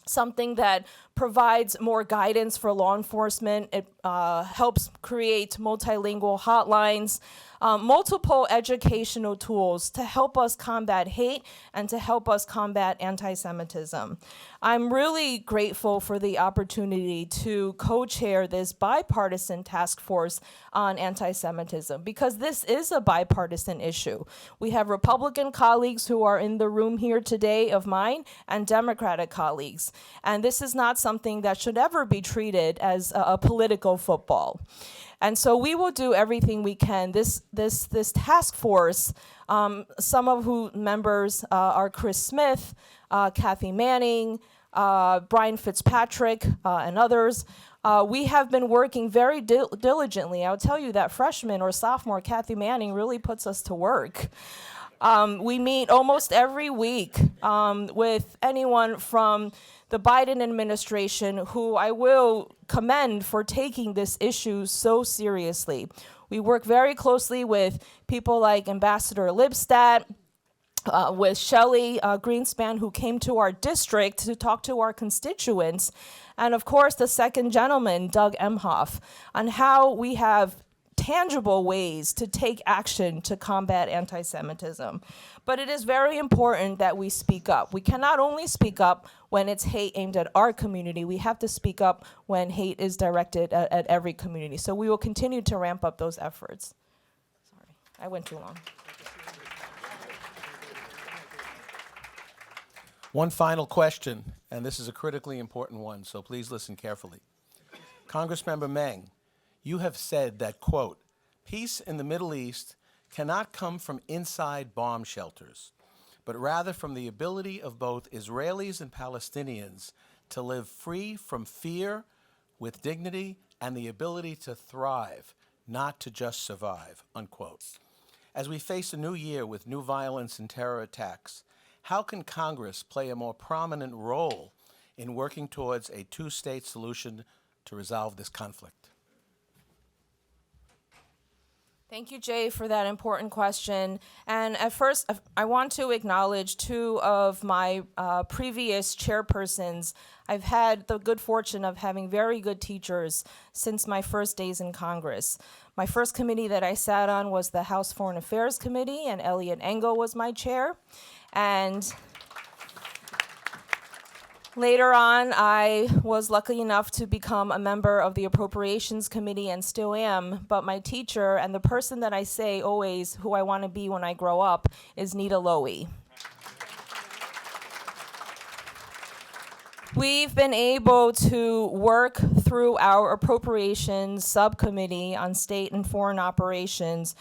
something that provides more guidance for law enforcement. It helps create multilingual hotlines, multiple educational tools to help us combat hate and to help us combat anti-Semitism. I'm really grateful for the opportunity to co-chair this bipartisan task force on anti-Semitism because this is a bipartisan issue. We have Republican colleagues who are in the room here today of mine and Democratic colleagues. And this is not something that should ever be treated as a political football. And so we will do everything we can. This task force, some of who members are Chris Smith, Kathy Manning, Brian Fitzpatrick, and others. We have been working very diligently. I'll tell you that freshman or sophomore Kathy Manning really puts us to work. We meet almost every week with anyone from the Biden administration, who I will commend for taking this issue so seriously. We work very closely with people like Ambassador Lipstadt, with Shelley Greenspan, who came to our district to talk to our constituents, and of course the second gentleman, Doug Emhoff, on how we have tangible ways to take action to combat anti-Semitism. But it is very important that we speak up. We cannot only speak up when it's hate aimed at our community, we have to speak up when hate is directed at every community. So we will continue to ramp up those efforts. Sorry, I went too long. One final question, and this is a critically important one, so please listen carefully. Congressmember Meng, you have said that, quote, peace in the Middle East cannot come from inside bomb shelters, but rather from the ability of both Israelis and Palestinians to live free from fear, with dignity, and the ability to thrive, not to just survive, unquote. As we face a new year with new violence and terror attacks, how can Congress play a more prominent role in working towards a two-state solution to resolve this conflict? Thank you, Jay, for that important question. And at first, I want to acknowledge two of my previous chairpersons. I've had the good fortune of having very good teachers since my first days in Congress. My first committee that I sat on was the House Foreign Affairs Committee, and Elliot Engel was my chair. And later on, I was lucky enough to become a member of the Appropriations Committee and still am, but my teacher and the person that I say always who I want to be when I grow up is Nita Lowey. We've been able to work through our Appropriations Subcommittee on State and Foreign Operations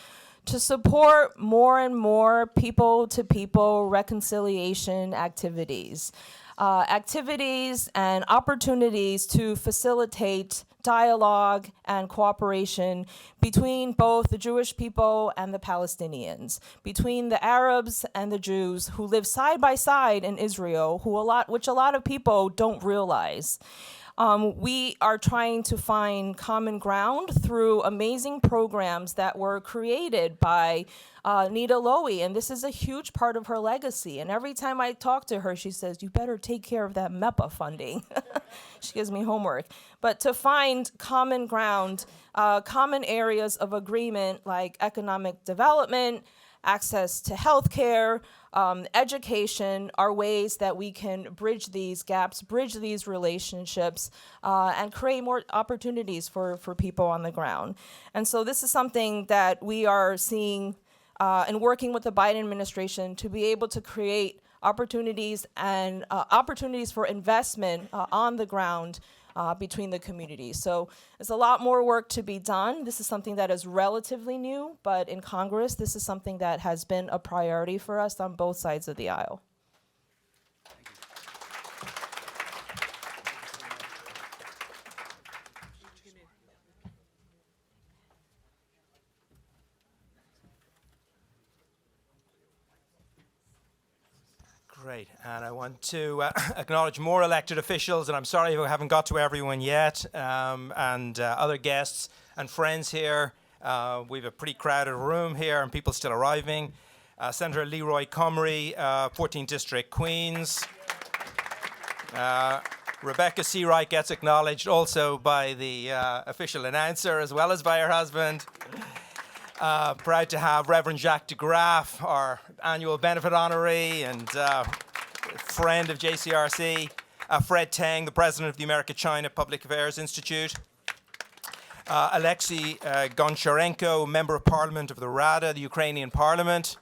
to support more and more people-to-people reconciliation activities. Activities and opportunities to facilitate dialogue and cooperation between both the Jewish people and the Palestinians, between the Arabs and the Jews who live side by side in Israel, which a lot of people don't realize. we are trying to find common ground through amazing programs that were created by Nita Lowy, and this is a huge part of her legacy. And every time I talk to her, she says, "You better take care of that MEPA funding." She gives me homework. But to find common ground, common areas of agreement like economic development, access to healthcare, education are ways that we can bridge these gaps, bridge these relationships, and create more opportunities for people on the ground. And so this is something that we are seeing and working with the Biden administration to be able to create opportunities and opportunities for investment on the ground between the communities. So there's a lot more work to be done. This is something that is relatively new, but in Congress, this is something that has been a priority for us on both sides of the aisle. Great, and I want to acknowledge more elected officials, and I'm sorry if I haven't got to everyone yet, and other guests and friends here. We have a pretty crowded room here, and people still arriving. Senator Leroy Comrie, 14th District, Queens. Rebecca Seawright gets acknowledged also by the official announcer as well as by her husband. Proud to have Reverend Jacques de Graaf, our annual benefit honoree and friend of JCRC. Fred Tang, the president of the America-China Public Affairs Institute. Alexei Goncharenko, member of parliament of the Rada, the Ukrainian parliament.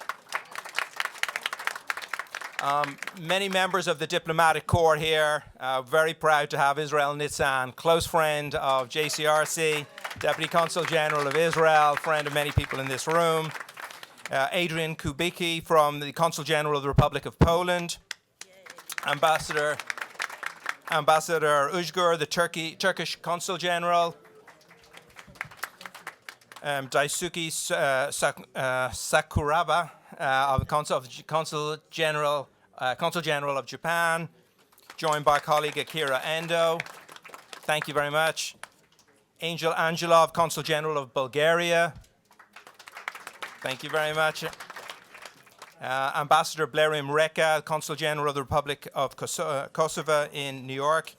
Many members of the diplomatic corps here. Very proud to have Israel Nitzan, close friend of JCRC. Deputy Consul General of Israel, friend of many people in this room. Adrian Kubicki from the Consul General of the Republic of Poland. Ambassador Uzgur, the Turkish Consul General. Daisuke Sakuraba, Consul General of Japan, joined by colleague Akira Endo. Thank you very much. Angel Angelov, Consul General of Bulgaria. Thank you very much. Ambassador Blerim Reka, Consul General of the Republic of Kosovo in New York.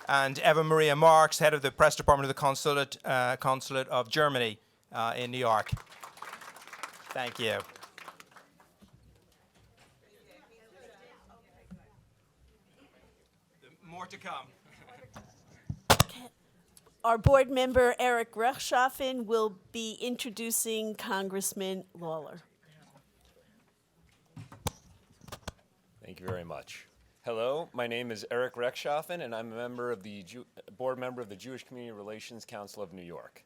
And Eva Maria Marks, head of the press department of the Consulate of Germany in New York. Thank you. More to come. Our board member, Eric Rechtschaffen, will be introducing Congressman Lawler. Thank you very much. Hello, my name is Eric Rechtschaffen, and I'm a member of the board member of the Jewish Community Relations Council of New York.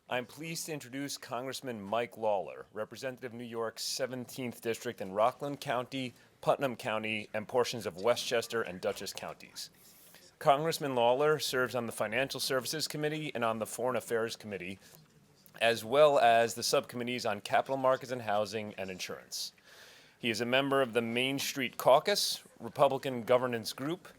I'm pleased to introduce Congressman Mike Lawler, representative of New York's 17th District in Rockland County, Putnam County, and portions of Westchester and Dutchess counties. Congressman Lawler serves on the Financial Services Committee and on the Foreign Affairs Committee, as well as the subcommittees on Capital Markets and Housing and Insurance. He is a member of the Main Street Caucus, Republican Governance Group,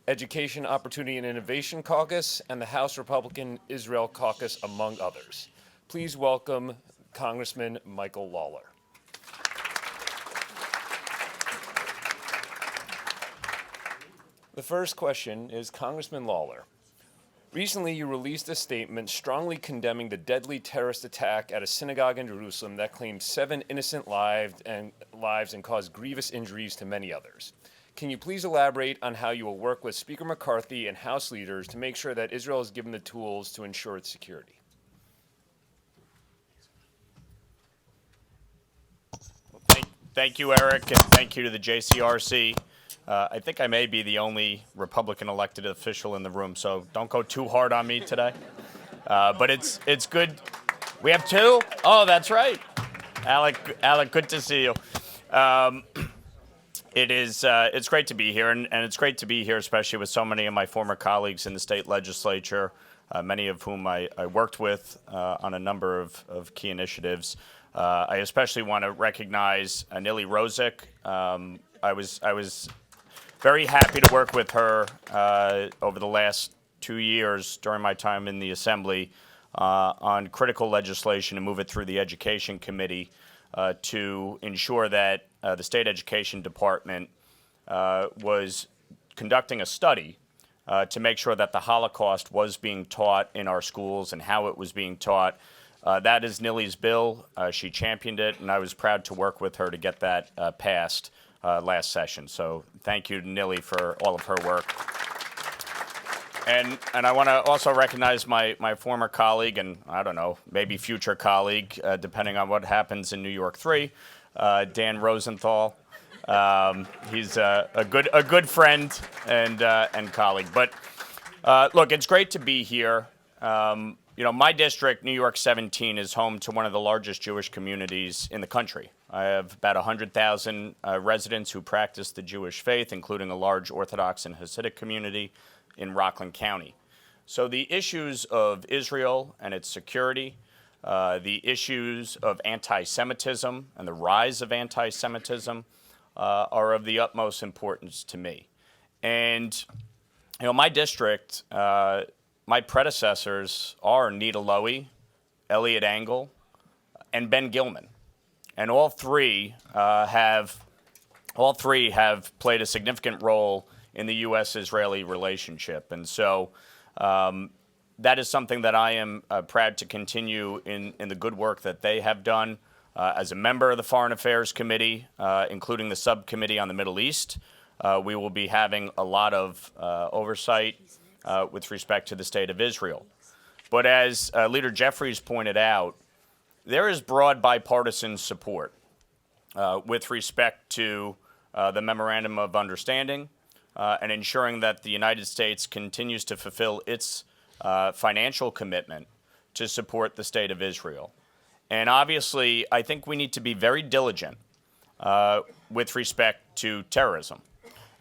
Education, Opportunity, and Innovation Caucus, and the House Republican Israel Caucus, among others. Please welcome Congressman Michael Lawler. The first question is, Congressman Lawler, recently you released a statement strongly condemning the deadly terrorist attack at a synagogue in Jerusalem that claimed 7 innocent lives and caused grievous injuries to many others. Can you please elaborate on how you will work with Speaker McCarthy and House leaders to make sure that Israel is given the tools to ensure its security? Thank you, Eric, and thank you to the JCRC. I think I may be the only Republican elected official in the room, so don't go too hard on me today. But it's good. We have 2? Oh, that's right. Alec, good to see you. It's great to be here, and it's great to be here, especially with so many of my former colleagues in the state legislature, many of whom I worked with on a number of key initiatives. I especially want to recognize Nili Rozic. I was very happy to work with her over the last 2 years during my time in the Assembly on critical legislation to move it through the Education Committee to ensure that the State Education Department was conducting a study to make sure that the Holocaust was being taught in our schools and how it was being taught. That is Nilly's bill. She championed it, and I was proud to work with her to get that passed last session. So thank you to Nilly for all of her work. And I want to also recognize my former colleague, and I don't know, maybe future colleague, depending on what happens in New York 3, Dan Rosenthal. He's a good friend and colleague. But look, it's great to be here. You know, my district, New York 17, is home to one of the largest Jewish communities in the country. I have about 100,000 residents who practice the Jewish faith, including a large Orthodox and Hasidic community in Rockland County. So the issues of Israel and its security, the issues of anti-Semitism and the rise of anti-Semitism are of the utmost importance to me. And, you know, my district, my predecessors are Nita Lowy, Elliot Engel, and Ben Gilman. And all three have played a significant role in the U.S.-Israeli relationship. And so that is something that I am proud to continue in the good work that they have done. As a member of the Foreign Affairs Committee, including the subcommittee on the Middle East, we will be having a lot of oversight with respect to the State of Israel. But as Leader Jeffries pointed out, there is broad bipartisan support with respect to the Memorandum of Understanding and ensuring that the United States continues to fulfill its financial commitment to support the State of Israel. And obviously, I think we need to be very diligent with respect to terrorism.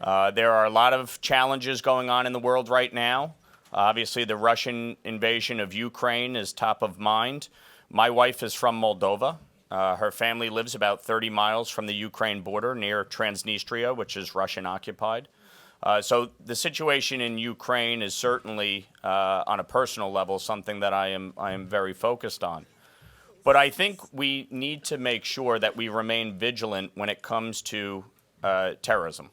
There are a lot of challenges going on in the world right now. Obviously, the Russian invasion of Ukraine is top of mind. My wife is from Moldova. Her family lives about 30 miles from the Ukraine border near Transnistria, which is Russian-occupied. So the situation in Ukraine is certainly, on a personal level, something that I am very focused on. But I think we need to make sure that we remain vigilant when it comes to terrorism.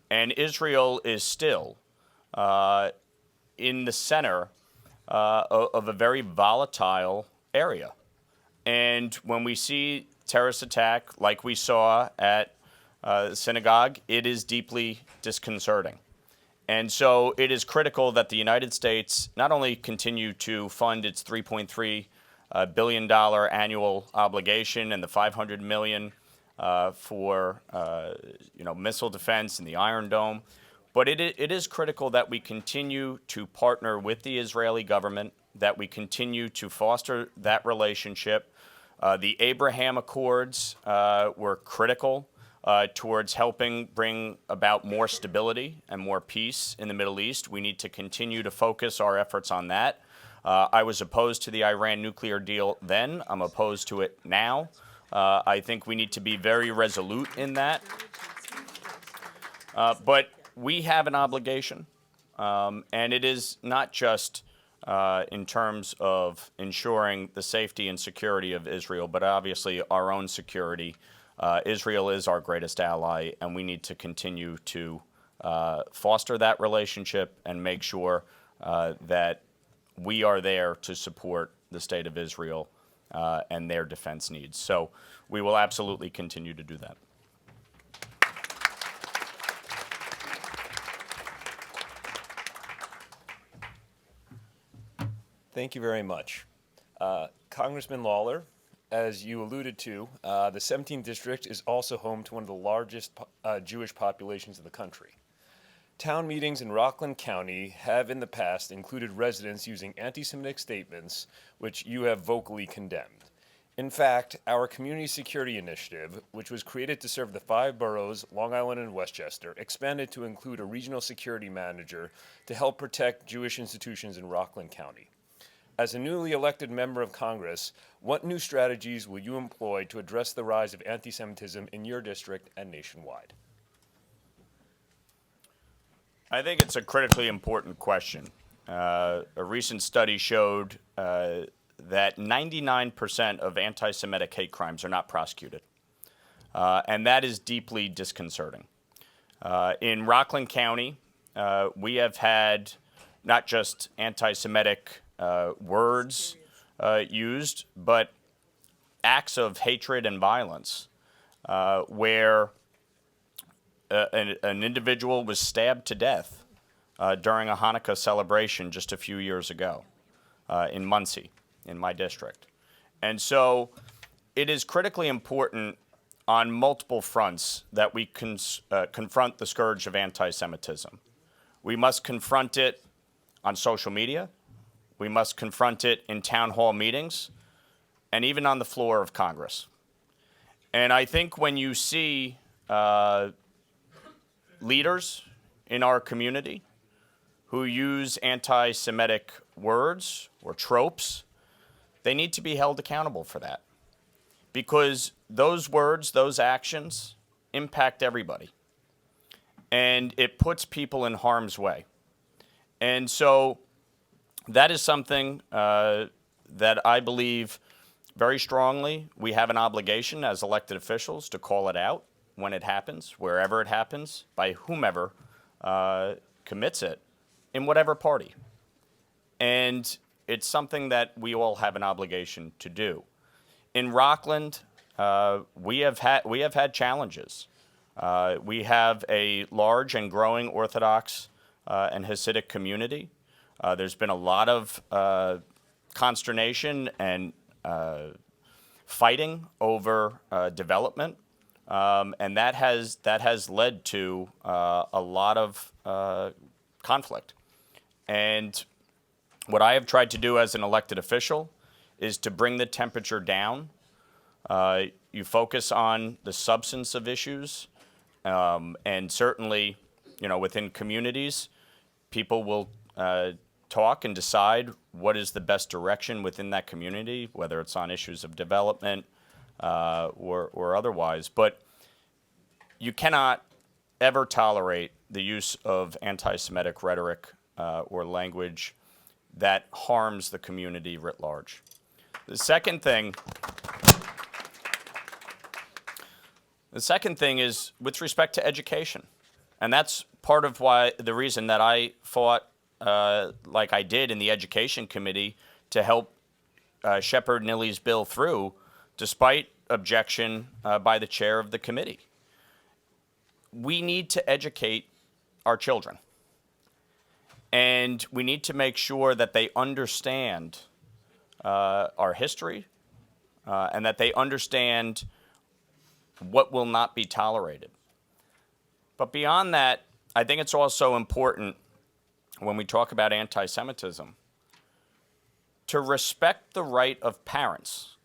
And Israel is still in the center of a very volatile area. And when we see terrorist attack like we saw at the synagogue, it is deeply disconcerting. And so it is critical that the United States not only continue to fund its $3.3 billion annual obligation and the $500 million for missile defense and the Iron Dome, but it is critical that we continue to partner with the Israeli government, that we continue to foster that relationship. The Abraham Accords were critical towards helping bring about more stability and more peace in the Middle East. We need to continue to focus our efforts on that. I was opposed to the Iran nuclear deal then. I'm opposed to it now. I think we need to be very resolute in that. But we have an obligation, and it is not just in terms of ensuring the safety and security of Israel, but obviously our own security. Israel is our greatest ally, and we need to continue to foster that relationship and make sure that we are there to support the State of Israel and their defense needs. So we will absolutely continue to do that. Thank you very much. Congressman Lawler, as you alluded to, the 17th District is also home to one of the largest Jewish populations in the country. Town meetings in Rockland County have in the past included residents using anti-Semitic statements, which you have vocally condemned. In fact, our Community Security Initiative, which was created to serve the 5 boroughs, Long Island and Westchester, expanded to include a regional security manager to help protect Jewish institutions in Rockland County. As a newly elected member of Congress, what new strategies will you employ to address the rise of anti-Semitism in your district and nationwide? I think it's a critically important question. A recent study showed that 99% of anti-Semitic hate crimes are not prosecuted. And that is deeply disconcerting. In Rockland County, we have had not just anti-Semitic words used, but acts of hatred and violence where an individual was stabbed to death during a Hanukkah celebration just a few years ago in Muncie, in my district. And so it is critically important on multiple fronts that we confront the scourge of anti-Semitism. We must confront it on social media. We must confront it in town hall meetings and even on the floor of Congress. And I think when you see leaders in our community who use anti-Semitic words or tropes, they need to be held accountable for that. Because those words, those actions impact everybody. And it puts people in harm's way. And so that is something that I believe very strongly we have an obligation as elected officials to call it out when it happens, wherever it happens, by whomever commits it, in whatever party. And it's something that we all have an obligation to do. In Rockland, we have had challenges. We have a large and growing Orthodox and Hasidic community. There's been a lot of consternation and fighting over development, and that has led to a lot of conflict. And what I have tried to do as an elected official is to bring the temperature down. You focus on the substance of issues, and certainly, within communities, people will talk and decide what is the best direction within that community, whether it's on issues of development or otherwise. But you cannot ever tolerate the use of anti-Semitic rhetoric or language that harms the community writ large. The second thing is with respect to education. And that's part of the reason that I fought like I did in the Education Committee to help shepherd Nilly's bill through, despite objection by the chair of the committee. We need to educate our children. And we need to make sure that they understand our history and that they understand what will not be tolerated. But beyond that, I think it's also important when we talk about anti-Semitism to respect the right of parents,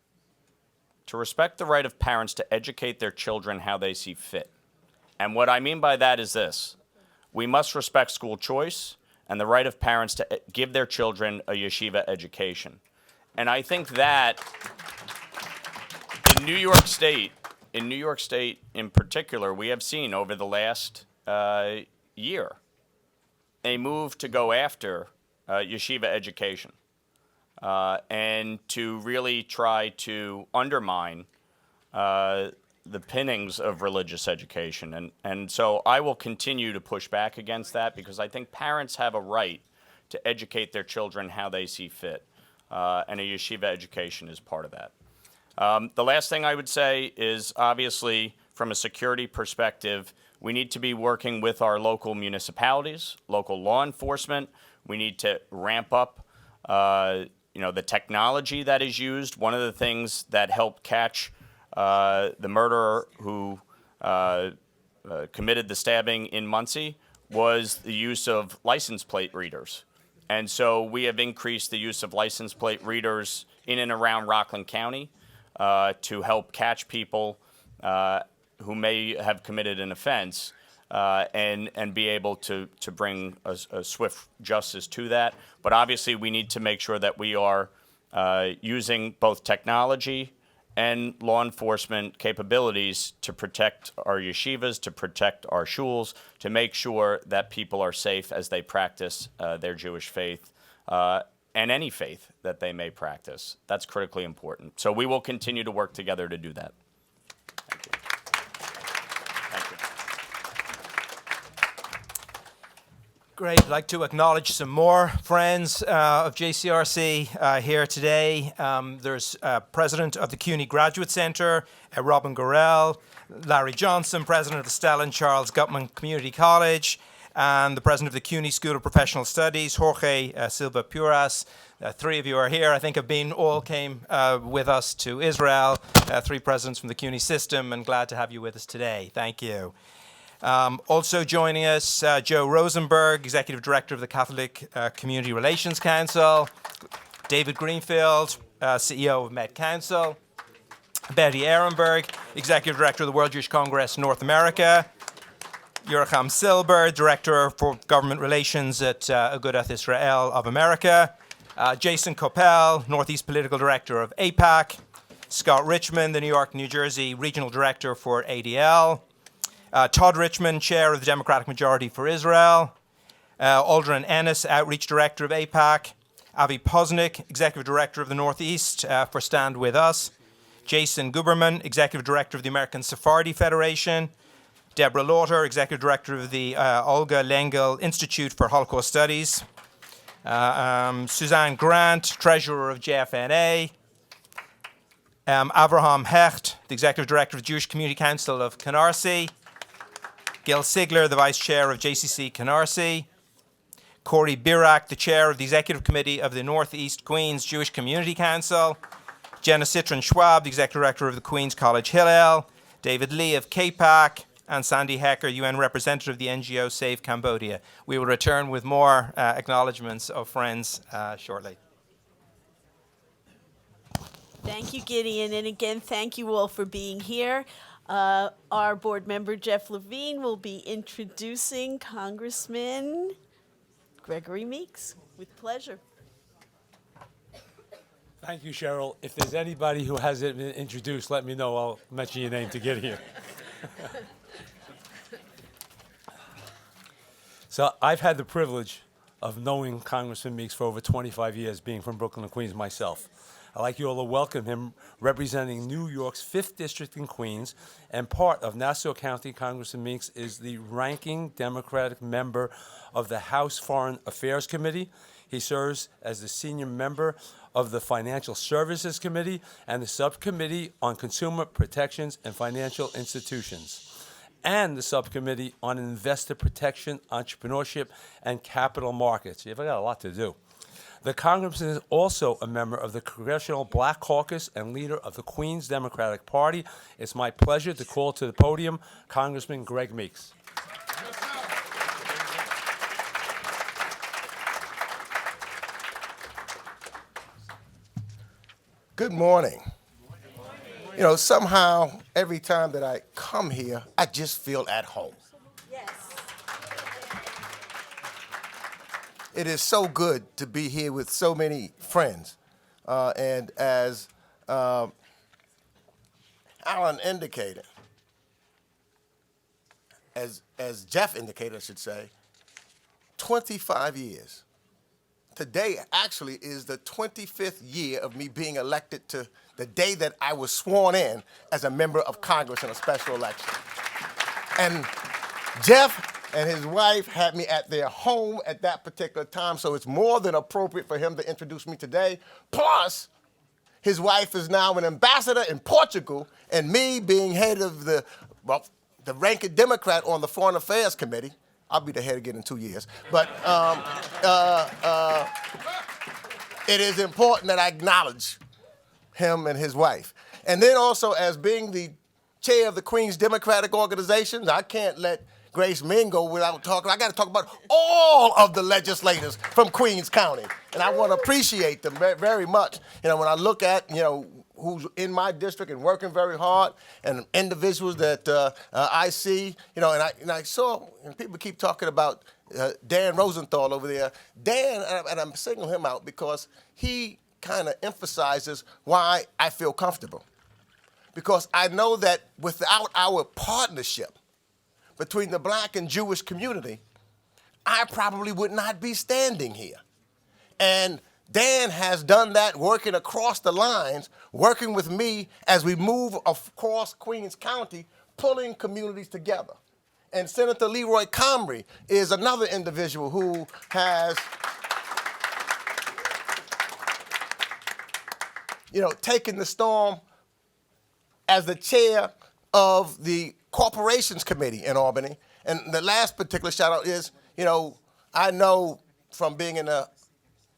to educate their children how they see fit. And what I mean by that is this: we must respect school choice and the right of parents to give their children a yeshiva education. And I think that in New York State in particular, we have seen over the last year a move to go after yeshiva education and to really try to undermine the pinnings of religious education. And so I will continue to push back against that because I think parents have a right to educate their children how they see fit. And a yeshiva education is part of that. The last thing I would say is, obviously, from a security perspective, we need to be working with our local municipalities, local law enforcement. We need to ramp up, the technology that is used. One of the things that helped catch the murderer who committed the stabbing in Muncie was the use of license plate readers. And so we have increased the use of license plate readers in and around Rockland County to help catch people who may have committed an offense and be able to bring a swift justice to that. But obviously we need to make sure that we are using both technology and law enforcement capabilities to protect our yeshivas, to protect our shuls, to make sure that people are safe as they practice their Jewish faith and any faith that they may practice. That's critically important. So we will continue to work together to do that. Thank you. Thank you. Great. I'd like to acknowledge some more friends of JCRC here today. There's President of the CUNY Graduate Center, Robin Gorell, Larry Johnson, President of the Stella and Charles Gutman Community College, and the President of the CUNY School of Professional Studies, Jorge Silva Puras. Three of you are here. I think all came with us to Israel. Three presidents from the CUNY system, and glad to have you with us today. Thank you. Also joining us, Joe Rosenberg, Executive Director of the Catholic Community Relations Council, David Greenfield, CEO of Met Council, Betty Ehrenberg, Executive Director of the World Jewish Congress North America, Yeracham Silber, Director for Government Relations at Agudath Israel of America, Jason Coppell, Northeast Political Director of AIPAC, Scott Richmond, the New York, New Jersey Regional Director for ADL, Todd Richmond, Chair of the Democratic Majority for Israel, Aldrin Ennis, Outreach Director of AIPAC, Avi Poznik, Executive Director of the Northeast for Stand With Us, Jason Guberman, Executive Director of the American Sephardi Federation, Deborah Lauter, Executive Director of the Olga Lengel Institute for Holocaust Studies, Suzanne Grant, Treasurer of JFNA, Avraham Hecht, the Executive Director of the Jewish Community Council of Canarsie, Gil Sigler, the Vice Chair of JCC Canarsie, Corey Birak, the Chair of the Executive Committee of the Northeast Queens Jewish Community Council, Jenna Citron Schwab, the Executive Director of the Queens College Hillel, David Lee of KPAC, and Sandy Hecker, UN Representative of the NGO Save Cambodia. We will return with more acknowledgements of friends shortly. Thank you, Gideon, and again, thank you all for being here. Our board member, Jeff Levine, will be introducing Congressman Gregory Meeks. With pleasure. Thank you, Cheryl. If there's anybody who hasn't been introduced, let me know. I'll mention your name to get here. So I've had the privilege of knowing Congressman Meeks for over 25 years, being from Brooklyn and Queens myself. I'd like you all to welcome him, representing New York's 5th District in Queens, and part of Nassau County. Congressman Meeks is the ranking Democratic member of the House Foreign Affairs Committee. He serves as the senior member of the Financial Services Committee and the Subcommittee on Consumer Protections and Financial Institutions, and the Subcommittee on Investor Protection, Entrepreneurship, and Capital Markets. You've got a lot to do. The Congressman is also a member of the Congressional Black Caucus and leader of the Queens Democratic Party. It's my pleasure to call to the podium Congressman Greg Meeks. Good morning. You know, somehow every time that I come here, I just feel at home. Yes. It is so good to be here with so many friends. And as Alan indicated, as Jeff indicated, I should say, 25 years. Today actually is the 25th year of me being elected to the day that I was sworn in as a member of Congress in a special election. And Jeff and his wife had me at their home at that particular time, so it's more than appropriate for him to introduce me today. Plus, his wife is now an ambassador in Portugal, and me being head of the ranking Democrat on the Foreign Affairs Committee. I'll be the head again in 2 years. But it is important that I acknowledge him and his wife. And then also, as being the chair of the Queens Democratic Organization, I can't let Grace Min go without talking. I got to talk about all of the legislators from Queens County. And I want to appreciate them very, very much. You know, when I look at, who's in my district and working very hard, and individuals that I see, and I saw, and people keep talking about Dan Rosenthal over there. Dan, and I'm singling him out because he kind of emphasizes why I feel comfortable. because I know that without our partnership between the black and Jewish community, I probably would not be standing here. And Dan has done that, working across the lines, working with me as we move across Queens County, pulling communities together. And Senator Leroy Comrie is another individual who has, taken the storm as the chair of the Corporations Committee in Albany. And the last particular shout out is, I know from being in the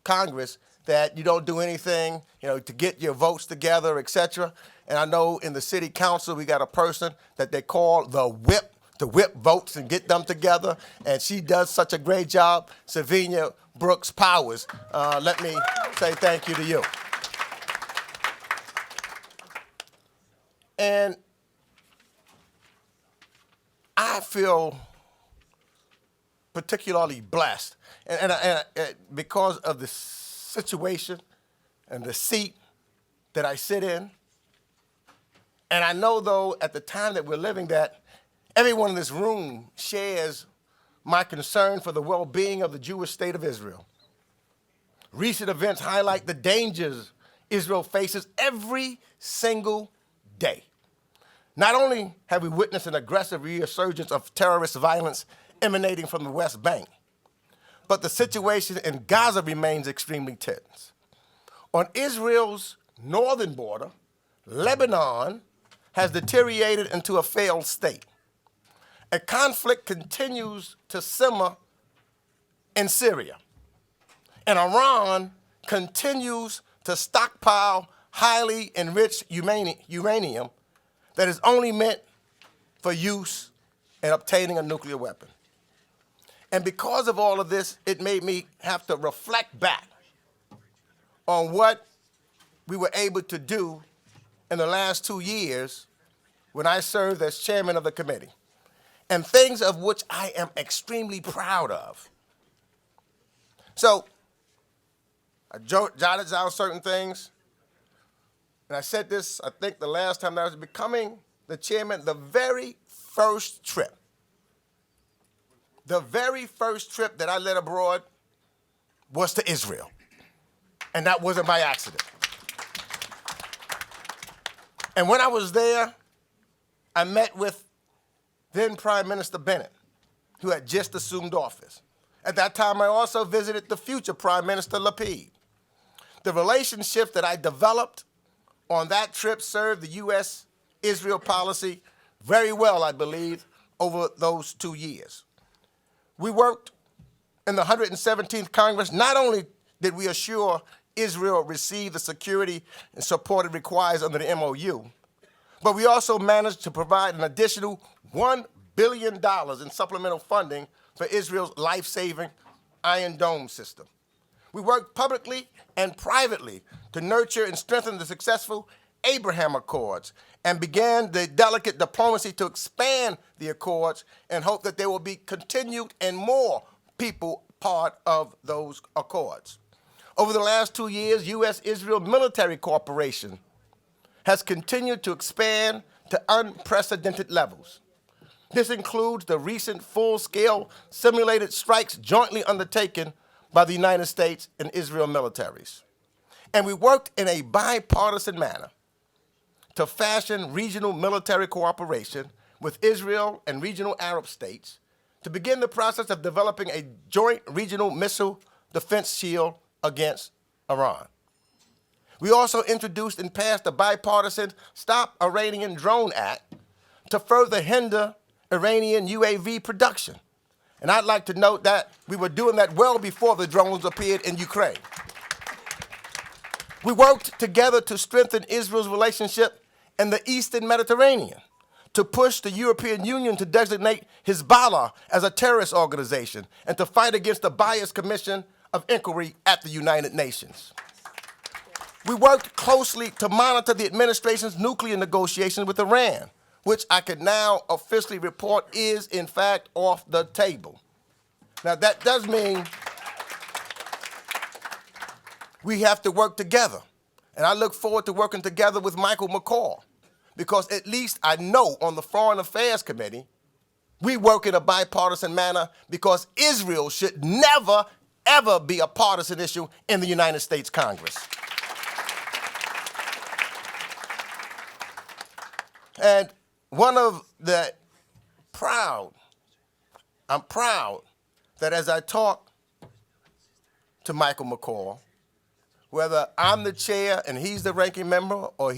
Congress that you don't do anything, to get your votes together, et cetera. And I know in the city council, we got a person that they call the whip, to whip votes and get them together. And she does such a great job. Savinia Brooks Powers, let me say thank you to you. And I feel particularly blessed, and because of the situation and the seat that I sit in. And I know, though, at the time that we're living, that everyone in this room shares my concern for the well-being of the Jewish state of Israel. Recent events highlight the dangers Israel faces every single day. Not only have we witnessed an aggressive resurgence of terrorist violence emanating from the West Bank, but the situation in Gaza remains extremely tense. On Israel's northern border, Lebanon has deteriorated into a failed state. A conflict continues to simmer in Syria, and Iran continues to stockpile highly enriched uranium that is only meant for use in obtaining a nuclear weapon. And because of all of this, it made me have to reflect back on what we were able to do in the last 2 years when I served as chairman of the committee, and things of which I am extremely proud of. So I jotted down certain things, and I said this, I think, the last time that I was becoming the chairman, the very first trip that I led abroad was to Israel. And that wasn't by accident. And when I was there, I met with then Prime Minister Bennett, who had just assumed office. At that time, I also visited the future Prime Minister Lapid. The relationship that I developed on that trip served the U.S.-Israel policy very well, I believe, over those 2 years. We worked in the 117th Congress. Not only did we assure Israel receive the security and support it requires under the MOU, but we also managed to provide an additional $1 billion in supplemental funding for Israel's life-saving Iron Dome system. We worked publicly and privately to nurture and strengthen the successful Abraham Accords and began the delicate diplomacy to expand the accords and hope that there will be continued and more people part of those accords. Over the last 2 years, U.S.-Israel military cooperation has continued to expand to unprecedented levels. This includes the recent full-scale simulated strikes jointly undertaken by the United States and Israel militaries. And we worked in a bipartisan manner to fashion regional military cooperation with Israel and regional Arab states to begin the process of developing a joint regional missile defense shield against Iran. We also introduced and passed the bipartisan Stop Iranian Drone Act to further hinder Iranian UAV production. And I'd like to note that we were doing that well before the drones appeared in Ukraine. We worked together to strengthen Israel's relationship in the Eastern Mediterranean, to push the European Union to designate Hezbollah as a terrorist organization, and to fight against the biased Commission of Inquiry at the United Nations. We worked closely to monitor the administration's nuclear negotiations with Iran, which I can now officially report is, in fact, off the table. Now, that does mean we have to work together. And I look forward to working together with Michael McCall, because at least I know on the Foreign Affairs Committee, we work in a bipartisan manner because Israel should never, ever be a partisan issue in the United States Congress. And one of the I'm proud that as I talk to Michael McCall, whether I'm the chair and he's the ranking member, or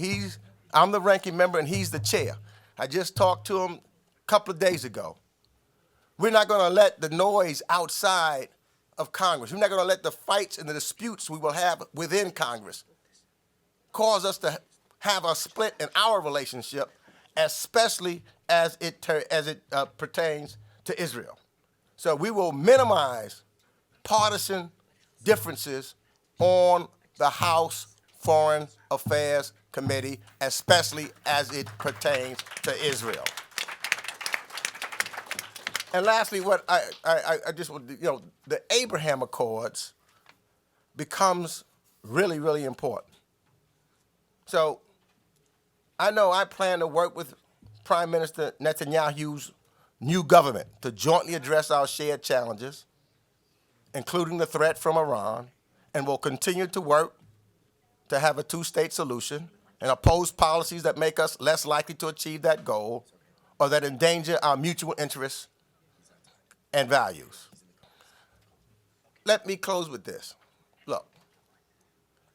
I'm the ranking member and he's the chair. I just talked to him a couple of days ago. We're not going to let the noise outside of Congress, we're not going to let the fights and the disputes we will have within Congress cause us to have a split in our relationship, especially as it pertains to Israel. So we will minimize partisan differences on the House Foreign Affairs Committee, especially as it pertains to Israel. And lastly, what I just want to, the Abraham Accords becomes really, really important. So I know I plan to work with Prime Minister Netanyahu's new government to jointly address our shared challenges, including the threat from Iran, and will continue to work to have a two-state solution and oppose policies that make us less likely to achieve that goal or that endanger our mutual interests and values. Let me close with this. Look,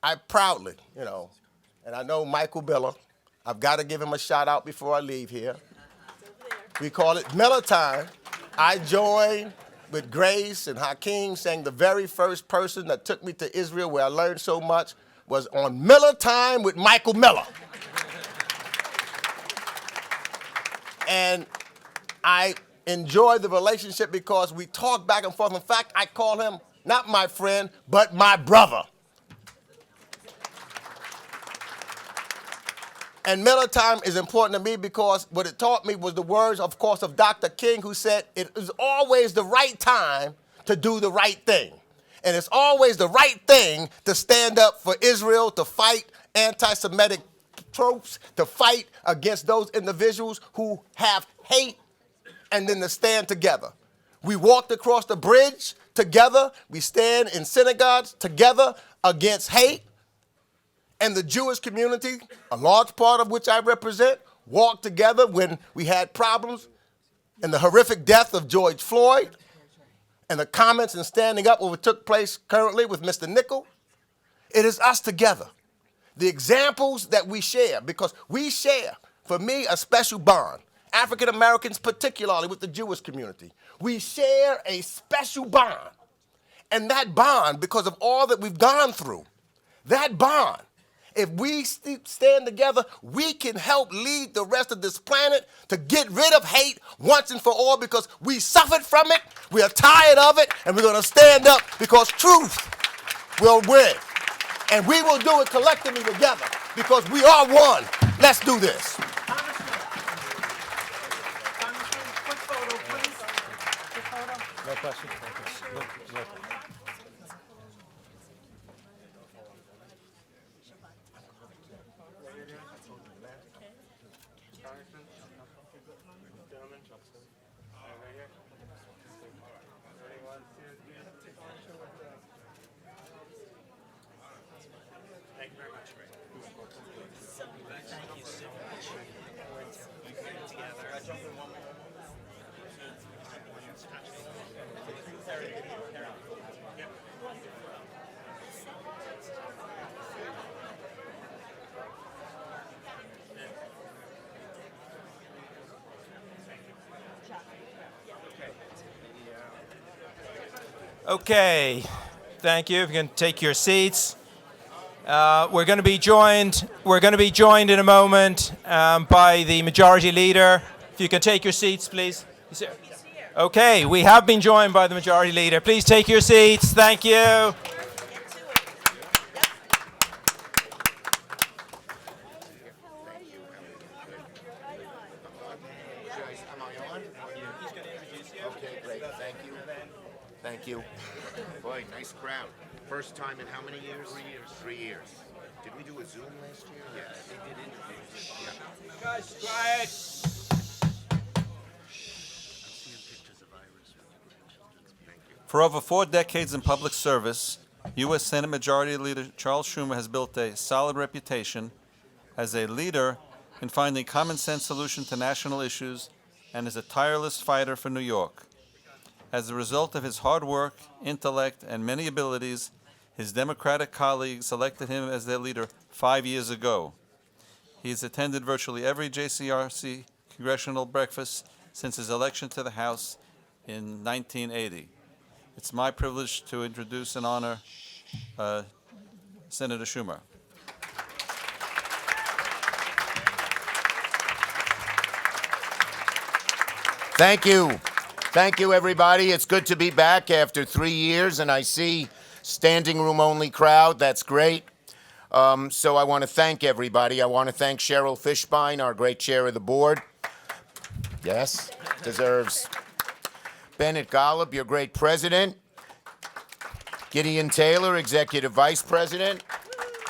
I proudly, and I know Michael Biller, I've got to give him a shout out before I leave here. We call it Miller Time. I joined with Grace and Hakeem saying the very first person that took me to Israel where I learned so much was on Miller Time with Michael Miller. And I enjoy the relationship because we talk back and forth. In fact, I call him not my friend, but my brother. And Miller Time is important to me because what it taught me was the words, of course, of Dr. King, who said, it is always the right time to do the right thing. And it's always the right thing to stand up for Israel, to fight anti-Semitic tropes, to fight against those individuals who have hate, and then to stand together. We walked across the bridge together. We stand in synagogues together against hate. And the Jewish community, a large part of which I represent, walked together when we had problems and the horrific death of George Floyd and the comments and standing up what took place currently with Mr. Nickel. It is us together. The examples that we share, because we share, for me, a special bond. African Americans, particularly with the Jewish community. We share a special bond. And that bond, because of all that we've gone through, that bond, if we stand together, we can help lead the rest of this planet to get rid of hate once and for all, because we suffered from it, we are tired of it, and we're going to stand up because truth will win. And we will do it collectively together because we are one. Let's do this. No question? No. Okay, thank you. If you can take your seats. We're going to be joined in a moment by the Majority Leader. If you can take your seats, please. Okay, we have been joined by the Majority Leader. Please take your seats. Thank you. Thank you. Boy, nice crowd. First time in how many years? 3 years. 3 years. Did we do a Zoom last year? Yeah, they did interviews. Guys, quiet. For over 4 decades in public service, U.S. Senate Majority Leader Charles Schumer has built a solid reputation as a leader in finding common sense solutions to national issues and is a tireless fighter for New York. As a result of his hard work, intellect, and many abilities, his Democratic colleagues elected him as their leader 5 years ago. He has attended virtually every JCRC Congressional breakfast since his election to the House in 1980. It's my privilege to introduce and honor Senator Schumer. Thank you. Thank you, everybody. It's good to be back after 3 years, and I see standing room only crowd. That's great. So I want to thank everybody. I want to thank Cheryl Fishbein, our great chair of the board. Yes, deserves. Bennett Golub, your great president. Gideon Taylor, executive vice president.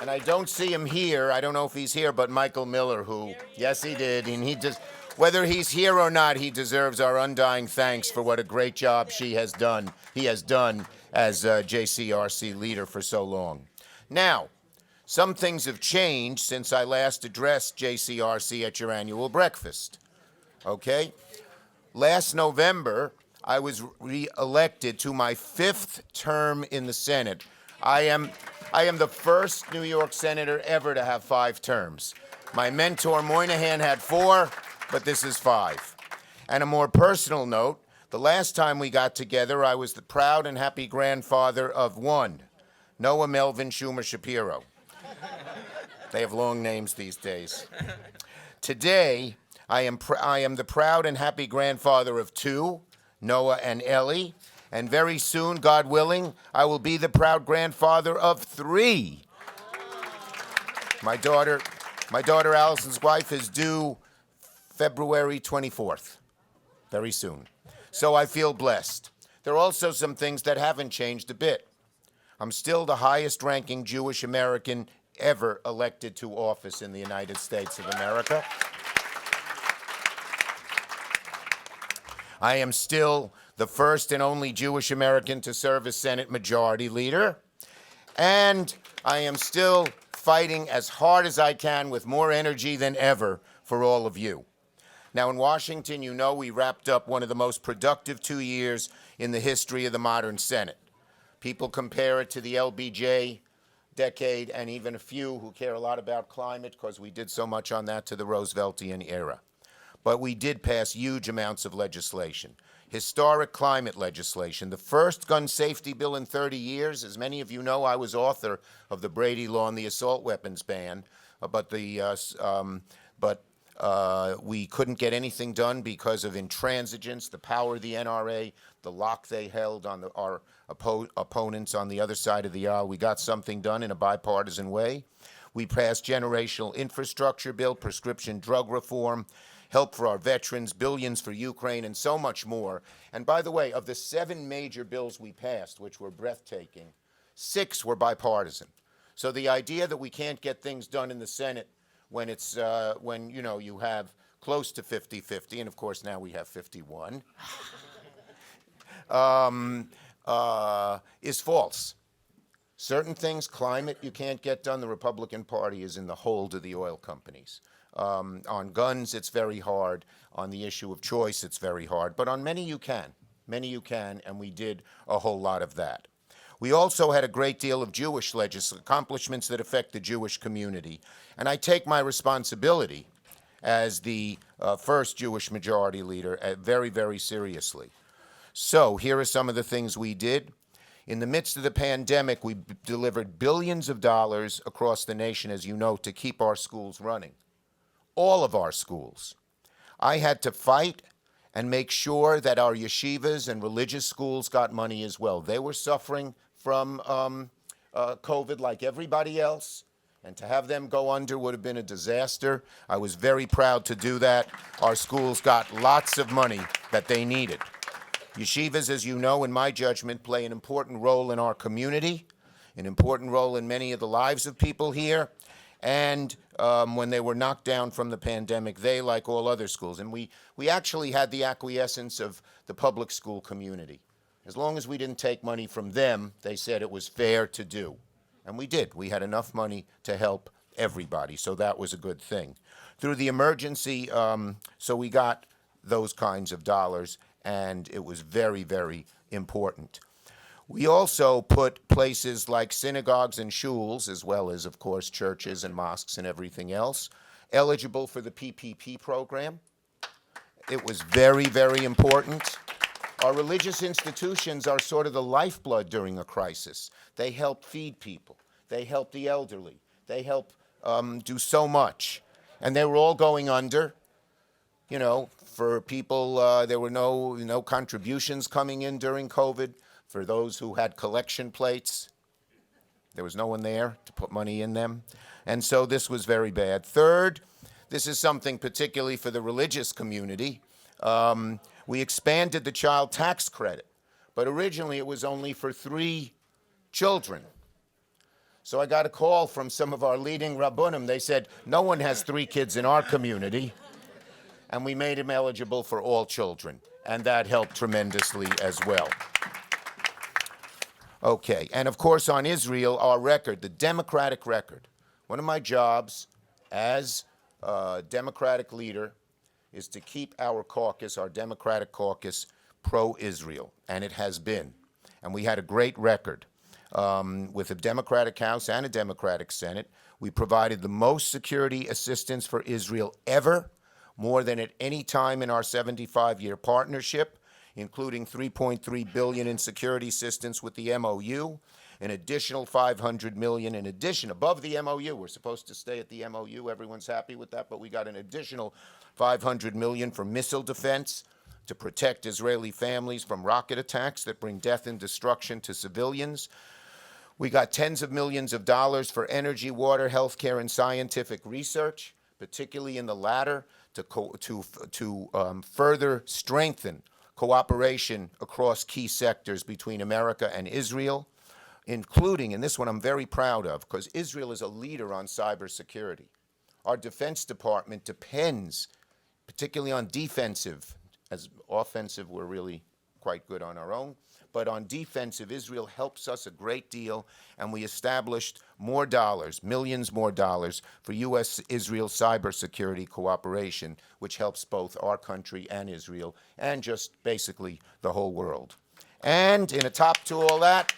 And I don't see him here. I don't know if he's here, but Michael Miller, who, yes, he did. And he just, whether he's here or not, he deserves our undying thanks for what a great job he has done as JCRC leader for so long. Now, some things have changed since I last addressed JCRC at your annual breakfast. Okay? Last November, I was re-elected to my 5th term in the Senate. I am the first New York senator ever to have 5 terms. My mentor Moynihan had 4, but this is 5. And a more personal note, the last time we got together, I was the proud and happy grandfather of one, Noah Melvin Schumer Shapiro. They have long names these days. Today, I am the proud and happy grandfather of 2, Noah and Ellie, and very soon, God willing, I will be the proud grandfather of 3. My daughter Allison's wife is due February 24th, very soon. So I feel blessed. There are also some things that haven't changed a bit. I'm still the highest ranking Jewish American ever elected to office in the United States of America. I am still the first and only Jewish American to serve as Senate Majority Leader. And I am still fighting as hard as I can with more energy than ever for all of you. Now, in Washington, you know we wrapped up one of the most productive 2 years in the history of the modern Senate. People compare it to the LBJ decade, and even a few who care a lot about climate, because we did so much on that, to the Rooseveltian era. But we did pass huge amounts of legislation. Historic climate legislation, the first gun safety bill in 30 years. As many of you know, I was author of the Brady Law and the assault weapons ban, but we couldn't get anything done because of intransigence, the power of the NRA, the lock they held on our opponents on the other side of the aisle. We got something done in a bipartisan way. We passed generational infrastructure bill, prescription drug reform, help for our veterans, billions for Ukraine, and so much more. And by the way, of the 7 major bills we passed, which were breathtaking, 6 were bipartisan. So the idea that we can't get things done in the Senate when it's you have close to 50-50, and of course now we have 51, is false. Certain things, climate, you can't get done. The Republican Party is in the hold of the oil companies. On guns, it's very hard. On the issue of choice, it's very hard. But on many you can. Many you can, and we did a whole lot of that. We also had a great deal of Jewish accomplishments that affect the Jewish community. And I take my responsibility as the first Jewish majority leader very, very seriously. So here are some of the things we did. In the midst of the pandemic, we delivered billions of dollars across the nation, as you know, to keep our schools running. All of our schools. I had to fight and make sure that our yeshivas and religious schools got money as well. They were suffering from COVID like everybody else, and to have them go under would have been a disaster. I was very proud to do that. Our schools got lots of money that they needed. Yeshivas, as you know, in my judgment, play an important role in our community, an important role in many of the lives of people here, And when they were knocked down from the pandemic, they, like all other schools, and we actually had the acquiescence of the public school community. As long as we didn't take money from them, they said it was fair to do. And we did. We had enough money to help everybody, so that was a good thing. Through the emergency, so we got those kinds of dollars, and it was very, very important. We also put places like synagogues and shuls, as well as, of course, churches and mosques and everything else, eligible for the PPP program. It was very, very important. Our religious institutions are sort of the lifeblood during a crisis. They help feed people. They help the elderly. They help do so much. And they were all going under. You know, for people, there were no contributions coming in during COVID. For those who had collection plates, there was no one there to put money in them. And so this was very bad. Third, this is something particularly for the religious community. We expanded the child tax credit, but originally it was only for 3 children. So I got a call from some of our leading rabbunim. They said, no one has 3 kids in our community. And we made him eligible for all children. And that helped tremendously as well. Okay, and of course on Israel, our record, the democratic record. One of my jobs as a Democratic leader is to keep our caucus, our Democratic caucus, pro-Israel, and it has been. And we had a great record. With a Democratic House and a Democratic Senate, we provided the most security assistance for Israel ever, more than at any time in our 75-year partnership, including $3.3 billion in security assistance with the MOU, an additional $500 million in addition, above the MOU. We're supposed to stay at the MOU. Everyone's happy with that, but we got an additional $500 million for missile defense to protect Israeli families from rocket attacks that bring death and destruction to civilians. We got tens of millions of dollars for energy, water, healthcare, and scientific research, particularly in the latter, to further strengthen cooperation across key sectors between America and Israel, including, and this one I'm very proud of, because Israel is a leader on cybersecurity. Our Defense Department depends, particularly on defensive, as offensive we're really quite good on our own, but on defensive, Israel helps us a great deal, and we established more dollars, millions more dollars, for U.S.-Israel cybersecurity cooperation, which helps both our country and Israel, and just basically the whole world. And in a top to all that,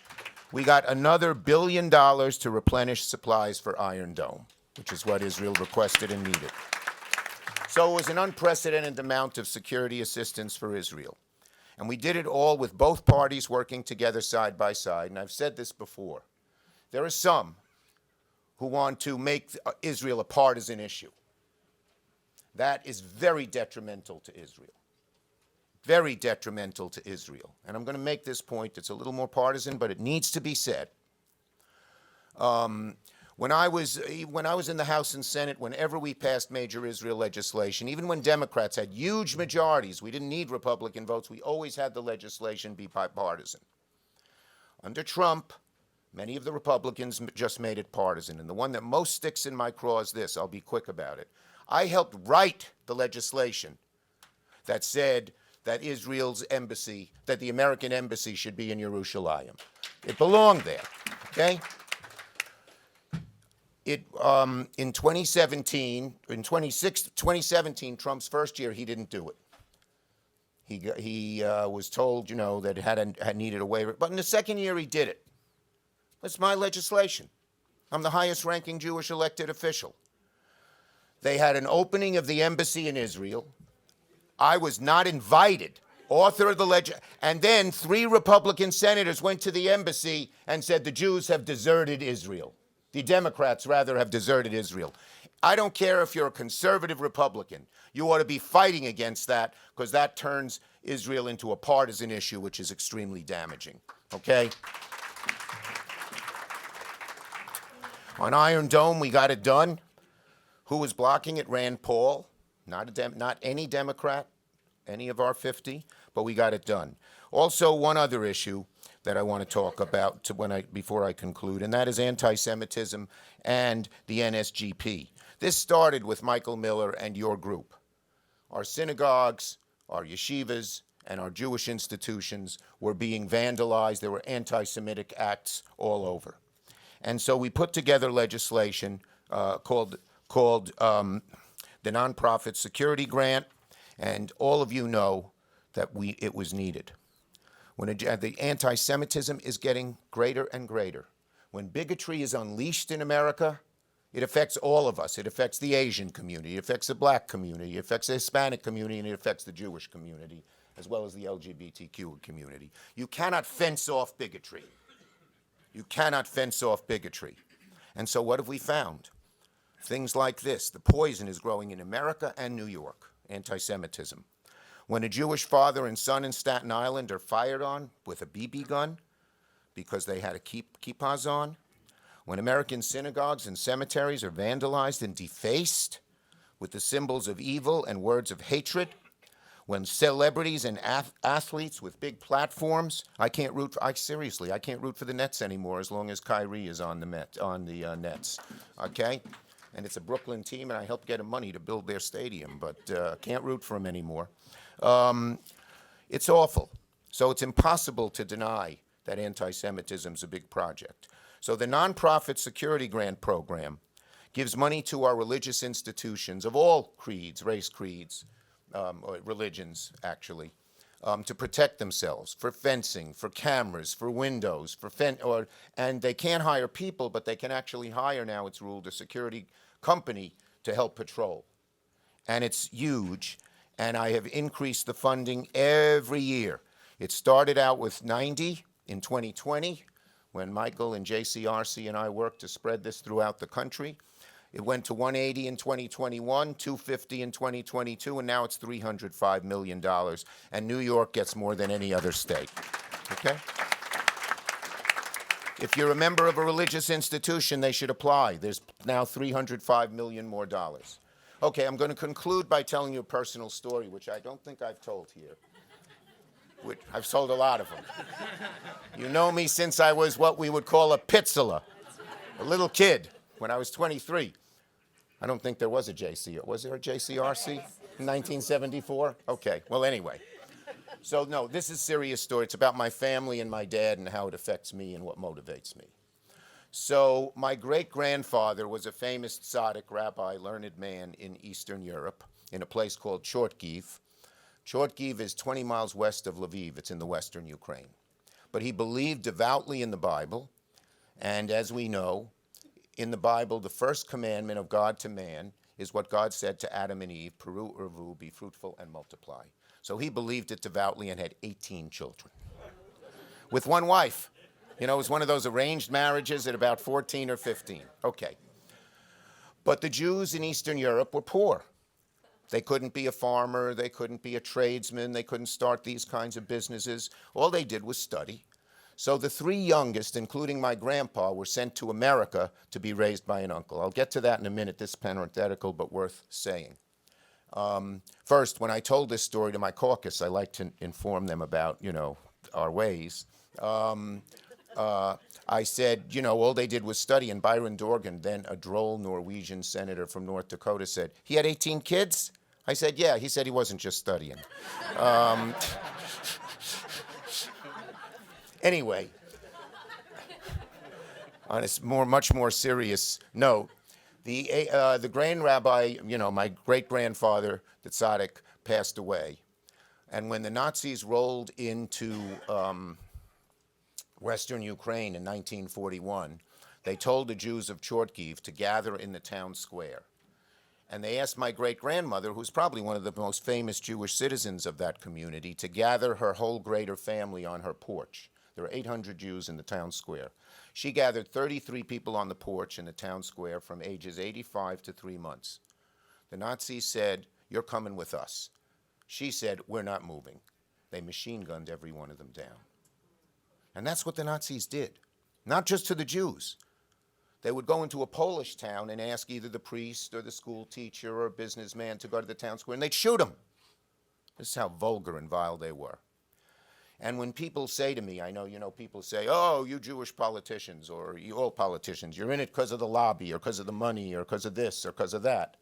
we got another $1 billion to replenish supplies for Iron Dome, which is what Israel requested and needed. So it was an unprecedented amount of security assistance for Israel. And we did it all with both parties working together side by side. And I've said this before. There are some who want to make Israel a partisan issue. That is very detrimental to Israel. Very detrimental to Israel. And I'm going to make this point. It's a little more partisan, but it needs to be said. When I was in the House and Senate, whenever we passed major Israel legislation, even when Democrats had huge majorities, we didn't need Republican votes, we always had the legislation be bipartisan. Under Trump, many of the Republicans just made it partisan. And the one that most sticks in my craw is this. I'll be quick about it. I helped write the legislation that said that Israel's embassy, that the American embassy should be in Yerushalayim. It belonged there, okay? In 2017, Trump's first year, he didn't do it. He was told, that it had needed a waiver. But in the second year, he did it. That's my legislation. I'm the highest-ranking Jewish elected official. They had an opening of the embassy in Israel. I was not invited, author of the legislation. And then 3 Republican senators went to the embassy and said the Jews have deserted Israel. The Democrats, rather, have deserted Israel. I don't care if you're a conservative Republican. You ought to be fighting against that, because that turns Israel into a partisan issue, which is extremely damaging. Okay? On Iron Dome, we got it done. Who was blocking it? Rand Paul. Not any Democrat, any of our 50, but we got it done. Also, one other issue. that I want to talk about before I conclude, and that is anti-Semitism and the NSGP. This started with Michael Miller and your group. Our synagogues, our yeshivas, and our Jewish institutions were being vandalized. There were anti-Semitic acts all over. And so we put together legislation called the Nonprofit Security Grant, and all of you know that it was needed. When the anti-Semitism is getting greater and greater, when bigotry is unleashed in America, it affects all of us. It affects the Asian community, it affects the black community, it affects the Hispanic community, and it affects the Jewish community, as well as the LGBTQ community. You cannot fence off bigotry. You cannot fence off bigotry. And so what have we found? Things like this. The poison is growing in America and New York, anti-Semitism. When a Jewish father and son in Staten Island are fired on with a BB gun because they had a kippahs on, when American synagogues and cemeteries are vandalized and defaced with the symbols of evil and words of hatred, when celebrities and athletes with big platforms, I can't root for the Nets anymore as long as Kyrie is on the Nets, okay? And it's a Brooklyn team, and I helped get them money to build their stadium, but can't root for them anymore. It's awful. So it's impossible to deny that anti-Semitism is a big project. So the Nonprofit Security Grant Program gives money to our religious institutions of all creeds, race creeds, or religions, actually, to protect themselves, for fencing, for cameras, for windows, and they can't hire people, but they can actually hire, now it's ruled, a security company to help patrol. And it's huge, and I have increased the funding every year. It started out with 90 in 2020, when Michael and JCRC and I worked to spread this throughout the country. It went to 180 in 2021, 250 in 2022, and now it's $305 million. And New York gets more than any other state, okay? If you're a member of a religious institution, they should apply. There's now $305 million more dollars. Okay, I'm going to conclude by telling you a personal story, which I don't think I've told here. I've sold a lot of them. You know me since I was what we would call a pitzela, a little kid, when I was 23. I don't think there was a JCRC. Was there a JCRC in 1974? Okay, well, anyway. So, no, this is a serious story. It's about my family and my dad and how it affects me and what motivates me. So, my great-grandfather was a famous tzaddik, rabbi, learned man in Eastern Europe, in a place called Chortkiv. Chortkiv is 20 miles west of Lviv. It's in the western Ukraine. But he believed devoutly in the Bible, and as we know, in the Bible, the first commandment of God to man is what God said to Adam and Eve, Peru urvu, be fruitful and multiply. So he believed it devoutly and had 18 children with one wife. You know, it was one of those arranged marriages at about 14 or 15. Okay. But the Jews in Eastern Europe were poor. They couldn't be a farmer, they couldn't be a tradesman, they couldn't start these kinds of businesses. All they did was study. So the three youngest, including my grandpa, were sent to America to be raised by an uncle. I'll get to that in a minute. This is parenthetical, but worth saying. First, when I told this story to my caucus, I like to inform them about, our ways. I said, all they did was study, and Byron Dorgan, then a droll Norwegian senator from North Dakota, said, he had 18 kids? I said, yeah. He said he wasn't just studying. Anyway, on a much more serious note, the grand rabbi, my great-grandfather, the tzaddik, passed away. And when the Nazis rolled into Western Ukraine in 1941, they told the Jews of Chortkiv to gather in the town square. And they asked my great-grandmother, who's probably one of the most famous Jewish citizens of that community, to gather her whole greater family on her porch. There were 800 Jews in the town square. She gathered 33 people on the porch in the town square from ages 85 to 3 months. The Nazis said, you're coming with us. She said, we're not moving. They machine-gunned every one of them down. And that's what the Nazis did, not just to the Jews. They would go into a Polish town and ask either the priest or the school teacher or a businessman to go to the town square, and they'd shoot them. This is how vulgar and vile they were. And when people say to me, I know, people say, oh, you Jewish politicians, or you all politicians, you're in it because of the lobby, or because of the money, or because of this, or because of that.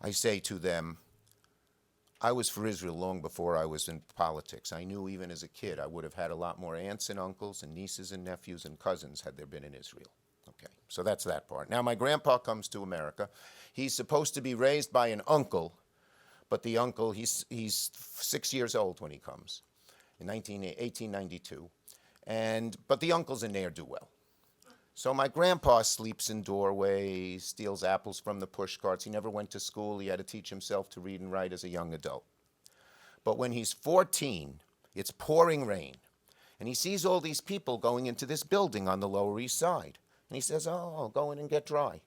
I say to them, I was for Israel long before I was in politics. I knew even as a kid I would have had a lot more aunts and uncles and nieces and nephews and cousins had there been in Israel. Okay, so that's that part. Now, my grandpa comes to America. He's supposed to be raised by an uncle, but the uncle, he's 6 years old when he comes, in 1892. But the uncle's a ne'er-do-well. So my grandpa sleeps in doorways, steals apples from the push carts. He never went to school. He had to teach himself to read and write as a young adult. But when he's 14, it's pouring rain, and he sees all these people going into this building on the Lower East Side. And he says, oh, I'll go in and get dry.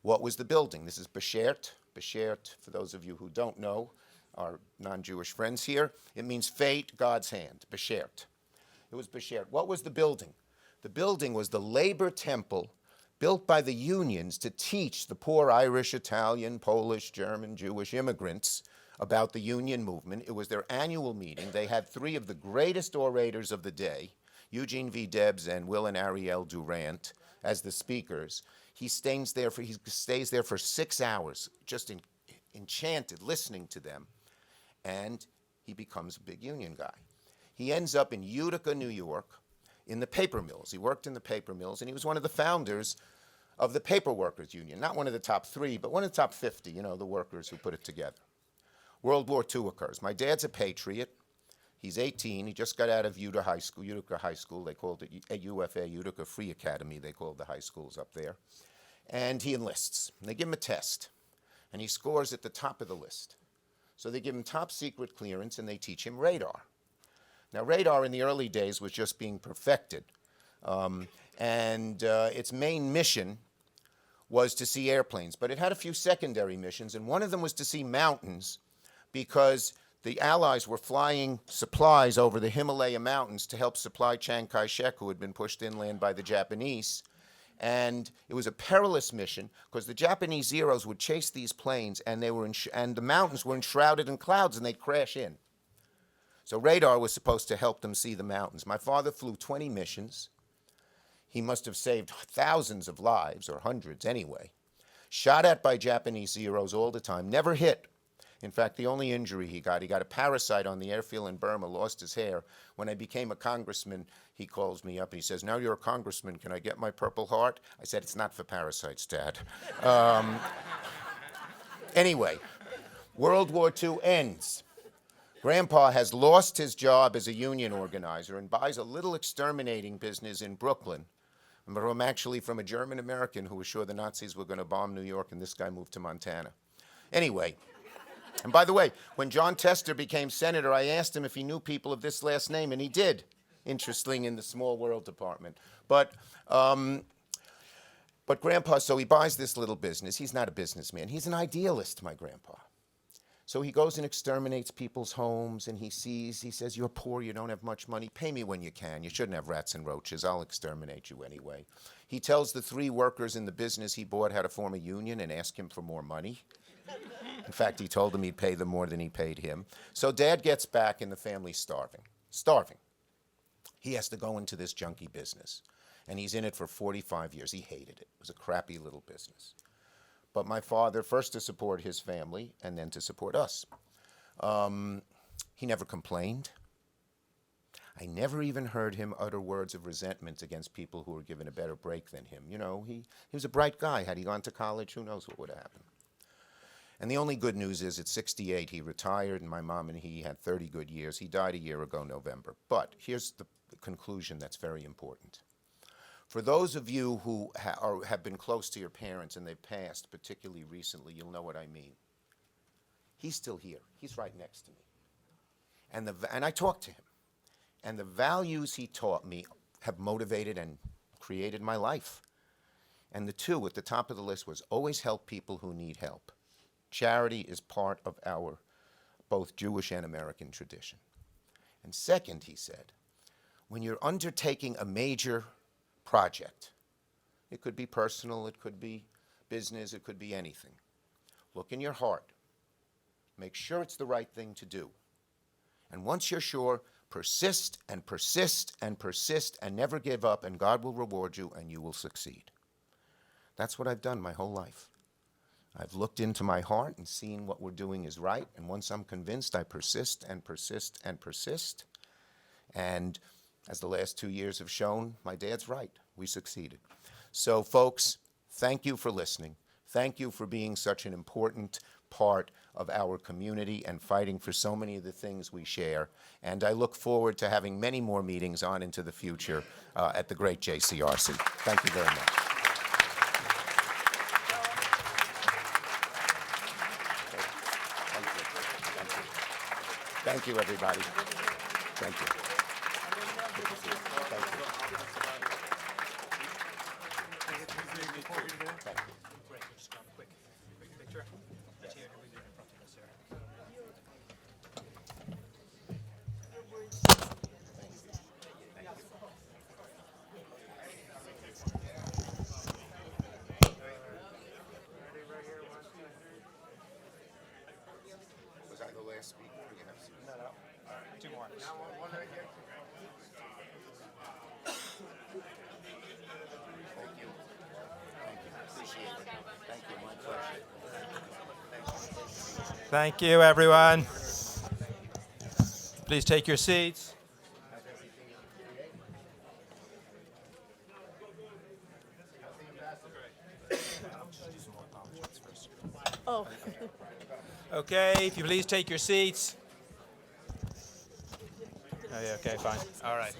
What was the building? This is Beshert. Beshert, for those of you who don't know, our non-Jewish friends here, it means fate, God's hand, Beshert. It was Beshert. What was the building? The building was the labor temple built by the unions to teach the poor Irish, Italian, Polish, German, Jewish immigrants about the union movement. It was their annual meeting. They had three of the greatest orators of the day, Eugene V. Debs and Will and Ariel Durant, as the speakers. He stays there for 6 hours, just enchanted, listening to them, and he becomes a big union guy. He ends up in Utica, New York, in the paper mills. He worked in the paper mills, and he was one of the founders of the Paper Workers Union. Not one of the top 3, but one of the top 50, the workers who put it together. World War II occurs. My dad's a patriot. He's 18. He just got out of Utica High School. They called it UFA, Utica Free Academy, they called the high schools up there. And he enlists. And they give him a test, and he scores at the top of the list. So they give him top secret clearance, and they teach him radar. Now, radar in the early days was just being perfected, and its main mission was to see airplanes, but it had a few secondary missions, and one of them was to see mountains because the Allies were flying supplies over the Himalaya mountains to help supply Chiang Kai-shek, who had been pushed inland by the Japanese. And it was a perilous mission because the Japanese Zeros would chase these planes, and and the mountains were enshrouded in clouds, and they'd crash in. So radar was supposed to help them see the mountains. My father flew 20 missions. He must have saved thousands of lives, or hundreds anyway. Shot at by Japanese Zeros all the time, never hit. In fact, the only injury he got a parasite on the airfield in Burma, lost his hair. When I became a congressman, he calls me up and he says, now you're a congressman, can I get my Purple Heart? I said, it's not for parasites, Dad. Anyway, World War II ends. Grandpa has lost his job as a union organizer and buys a little exterminating business in Brooklyn. I'm actually from a German American who was sure the Nazis were going to bomb New York, and this guy moved to Montana. Anyway, and by the way, when John Tester became senator, I asked him if he knew people of this last name, and he did, interesting in the small world department. But Grandpa, so he buys this little business. He's not a businessman. He's an idealist, my grandpa. So he goes and exterminates people's homes, and he says, you're poor, you don't have much money, pay me when you can. You shouldn't have rats and roaches, I'll exterminate you anyway. He tells the 3 workers in the business he bought how to form a union and ask him for more money. In fact, he told them he'd pay them more than he paid him. So Dad gets back, and the family's starving. He has to go into this junkie business, and he's in it for 45 years. He hated it. It was a crappy little business. But my father, first to support his family and then to support us. He never complained. I never even heard him utter words of resentment against people who were given a better break than him. He was a bright guy. Had he gone to college, who knows what would have happened. And the only good news is at 68, he retired, and my mom and he had 30 good years. He died a year ago, November. But here's the conclusion that's very important. For those of you who have been close to your parents and they've passed, particularly recently, you'll know what I mean. He's still here. He's right next to me. And I talked to him. And the values he taught me have motivated and created my life. And the 2 at the top of the list was always help people who need help. Charity is part of our both Jewish and American tradition. And second, he said, when you're undertaking a major project, it could be personal, it could be business, it could be anything. Look in your heart. Make sure it's the right thing to do. And once you're sure, Persist and persist and persist and never give up, and God will reward you and you will succeed. That's what I've done my whole life. I've looked into my heart and seen what we're doing is right, and once I'm convinced, I persist and persist and persist. And as the last 2 years have shown, my dad's right. We succeeded. So, folks, thank you for listening. Thank you for being such an important part of our community and fighting for so many of the things we share. And I look forward to having many more meetings on into the future at the great JCRC. Thank you very much. Thank you, everybody. Thank you. Thank you. Was I the last speaker? Or you have some? No, no. Two more. One right here. Thank you. Thank you. Appreciate it. Thank you. My pleasure. Thank you, everyone. Please take your seats. Oh. Okay, if you please take your seats. Oh, yeah, okay, fine. All right.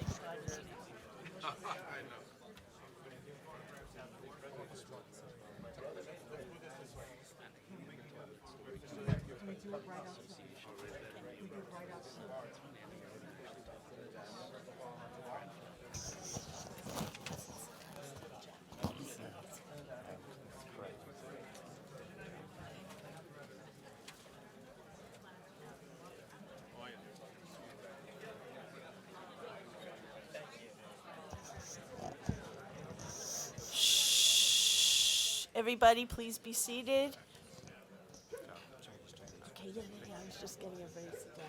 Everybody, please be seated. Okay, yeah, I was just getting everybody to sit down.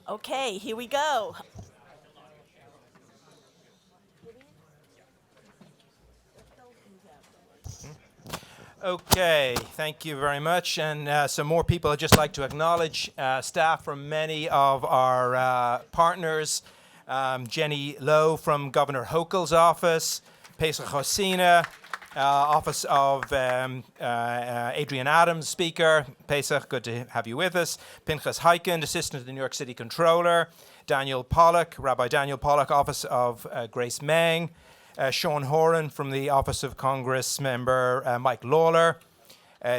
Okay, here we go. Okay, thank you very much. And some more people I'd just like to acknowledge. Staff from many of our partners. Jenny Lowe from Governor Hochul's office. Pesach Hosina, Office of Adrian Adams, Speaker. Pesach, good to have you with us. Pinchas Heikind, Assistant to the New York City Controller. Daniel Pollock, Rabbi Daniel Pollock, Office of Grace Meng. Sean Horan from the Office of Congress Member Mike Lawler.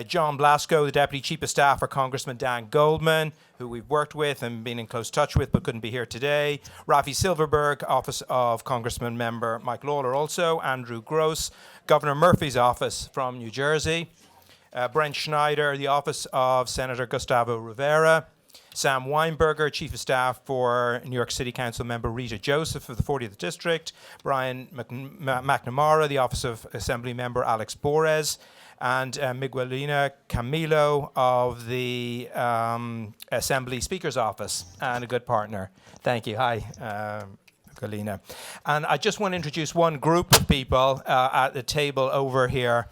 John Blasco, the Deputy Chief of Staff for Congressman Dan Goldman, who we've worked with and been in close touch with but couldn't be here today. Rafi Silverberg, Office of Congressman Member Mike Lawler also. Andrew Gross, Governor Murphy's office from New Jersey. Brent Schneider, the Office of Senator Gustavo Rivera. Sam Weinberger, Chief of Staff for New York City Council Member Rita Joseph of the 40th District. Brian McNamara, the Office of Assembly Member Alex Borez. And Miguelina Camilo of the Assembly Speaker's Office, and a good partner. Thank you. Hi, Miguelina. And I just want to introduce one group of people at the table over here.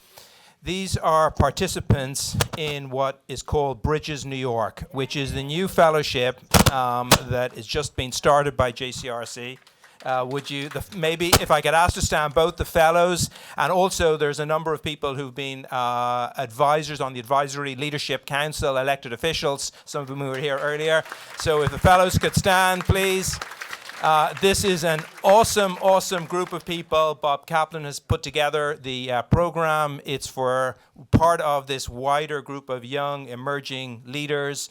These are participants in what is called Bridges New York, which is the new fellowship that has just been started by JCRC. Would you, maybe if I could ask to stand both the fellows, and also there's a number of people who've been advisors on the Advisory Leadership Council, elected officials, some of whom were here earlier. So if the fellows could stand, please. This is an awesome, awesome group of people. Bob Kaplan has put together the program. It's for part of this wider group of young, emerging leaders,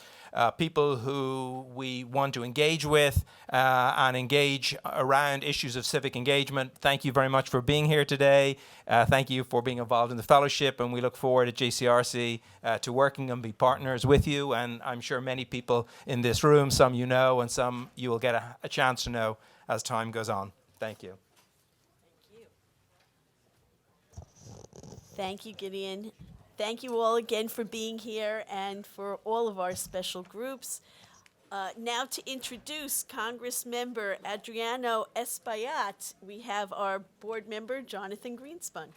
people who we want to engage with and engage around issues of civic engagement. Thank you very much for being here today. Thank you for being involved in the fellowship, and we look forward at JCRC to working and be partners with you. And I'm sure many people in this room, some you know and some you will get a chance to know as time goes on. Thank you. Thank you, Gideon. Thank you all again for being here and for all of our special groups. Now to introduce Congress member Adriano Espaillat, we have our board member Jonathan Greenspun.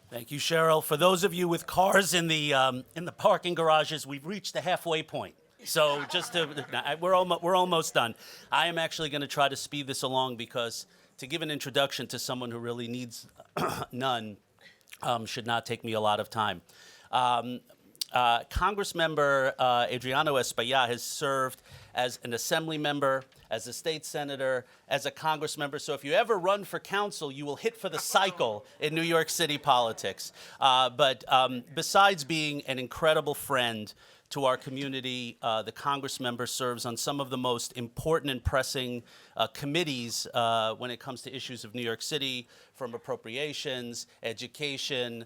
Thank you, Cheryl. For those of you with cars in the parking garages, we've reached the halfway point. So we're almost done. I am actually going to try to speed this along because to give an introduction to someone who really needs none should not take me a lot of time. Congressmember Adriano Espaillat has served as an assembly member, as a state senator, as a Congress member. So if you ever run for council, you will hit for the cycle in New York City politics. But besides being an incredible friend to our community, the Congress member serves on some of the most important and pressing committees when it comes to issues of New York City, from appropriations, education,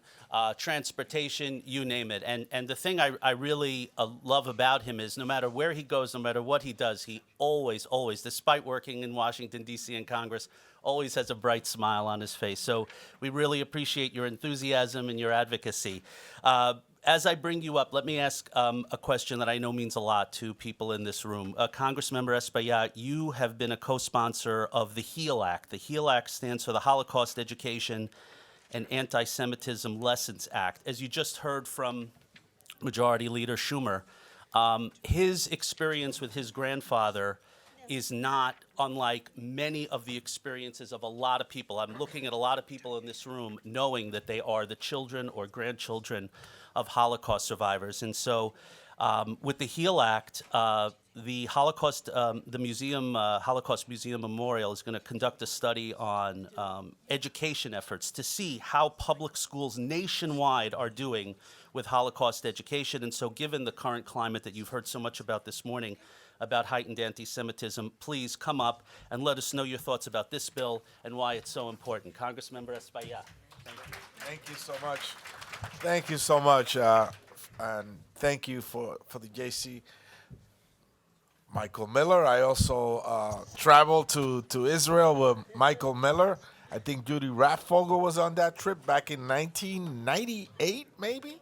transportation, you name it. And the thing I really love about him is no matter where he goes, no matter what he does, he always, despite working in Washington, D.C. and Congress, always has a bright smile on his face. So we really appreciate your enthusiasm and your advocacy. As I bring you up, let me ask a question that I know means a lot to people in this room. Congressmember Espaillat, you have been a co-sponsor of the HEAL Act. The HEAL Act stands for the Holocaust Education and Anti-Semitism Lessons Act. As you just heard from Majority Leader Schumer, his experience with his grandfather is not unlike many of the experiences of a lot of people. I'm looking at a lot of people in this room knowing that they are the children or grandchildren of Holocaust survivors. And so with the HEAL Act, the Holocaust Museum Memorial is going to conduct a study on education efforts to see how public schools nationwide are doing with Holocaust education. And so given the current climate that you've heard so much about this morning, about heightened anti-Semitism, please come up and let us know your thoughts about this bill and why it's so important. Congressmember Espaillat. Thank you. Thank you so much. Thank you so much. And thank you for the JC. Michael Miller. I also traveled to Israel with Michael Miller. I think Judy Raffogel was on that trip back in 1998, maybe?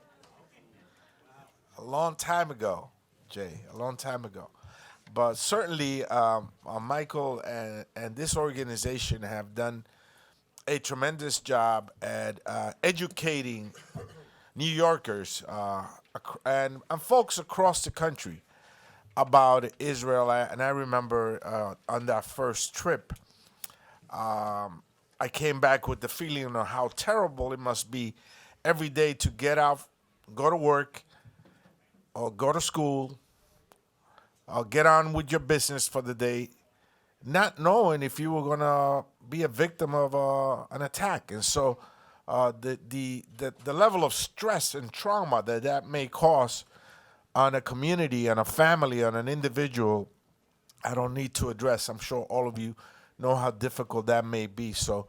A long time ago, Jay, a long time ago. But certainly, Michael and this organization have done a tremendous job at educating New Yorkers and folks across the country about Israel. And I remember on that first trip, I came back with the feeling of how terrible it must be every day to get out, go to work, or go to school, or get on with your business for the day, not knowing if you were going to be a victim of an attack. And so the level of stress and trauma that may cause on a community, on a family, on an individual, I don't need to address. I'm sure all of you know how difficult that may be. So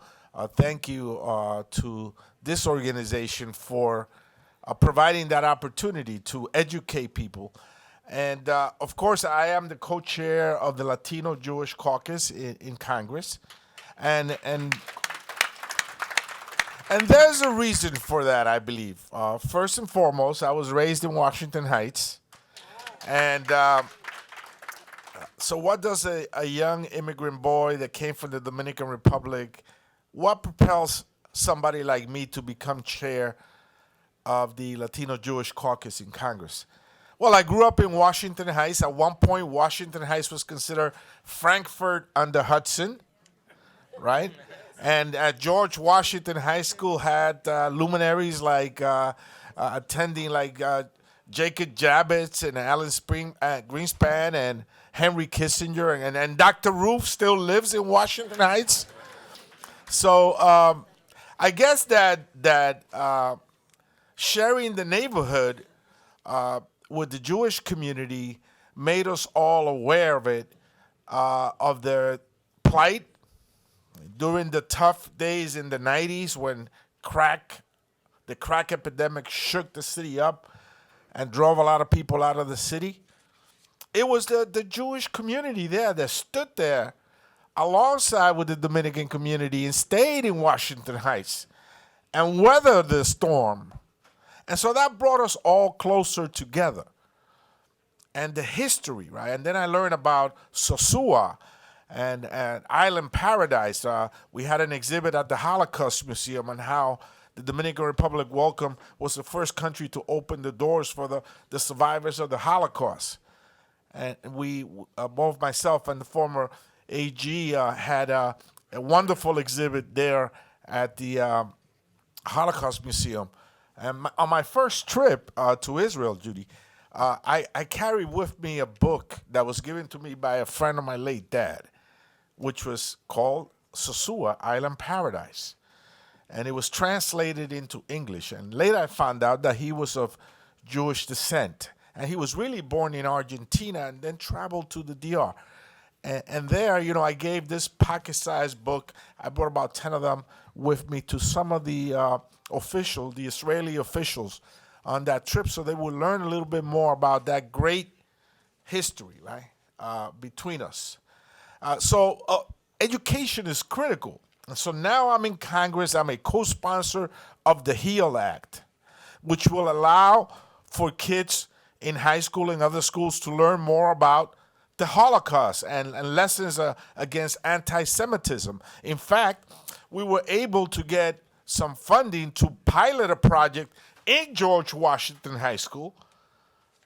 thank you to this organization for providing that opportunity to educate people. And of course, I am the co-chair of the Latino Jewish Caucus in Congress, and there's a reason for that, I believe. First and foremost, I was raised in Washington Heights, and so what does a young immigrant boy that came from the Dominican Republic, what propels somebody like me to become chair of the Latino Jewish Caucus in Congress? Well, I grew up in Washington Heights. At one point, Washington Heights was considered Frankfurt on the Hudson, right? And at George Washington High School had luminaries like attending like Jacob Javits and Alan Greenspan and Henry Kissinger. And Dr. Roof still lives in Washington Heights. So I guess that sharing the neighborhood with the Jewish community made us all aware of it, of their plight during the tough days in the 90s when the crack epidemic shook the city up and drove a lot of people out of the city. It was the Jewish community there that stood there alongside with the Dominican community and stayed in Washington Heights and weathered the storm And so that brought us all closer together. And the history, right? And then I learned about Sosua and Island Paradise. We had an exhibit at the Holocaust Museum on how the Dominican Republic was the first country to open the doors for the survivors of the Holocaust. And we, both myself and the former AG, had a wonderful exhibit there at the Holocaust Museum. And on my first trip to Israel, Judy, I carried with me a book that was given to me by a friend of my late dad, which was called Sosua, Island Paradise. And it was translated into English. And later I found out that he was of Jewish descent. And he was really born in Argentina and then traveled to the DR. And there, you know, I gave this pocket-sized book. I brought about 10 of them with me to some of the the Israeli officials on that trip, so they would learn a little bit more about that great history, right, between us. So education is critical. And so now I'm in Congress. I'm a co-sponsor of the HEAL Act, which will allow for kids in high school and other schools to learn more about the Holocaust and lessons against anti-Semitism. In fact, we were able to get some funding to pilot a project in George Washington High School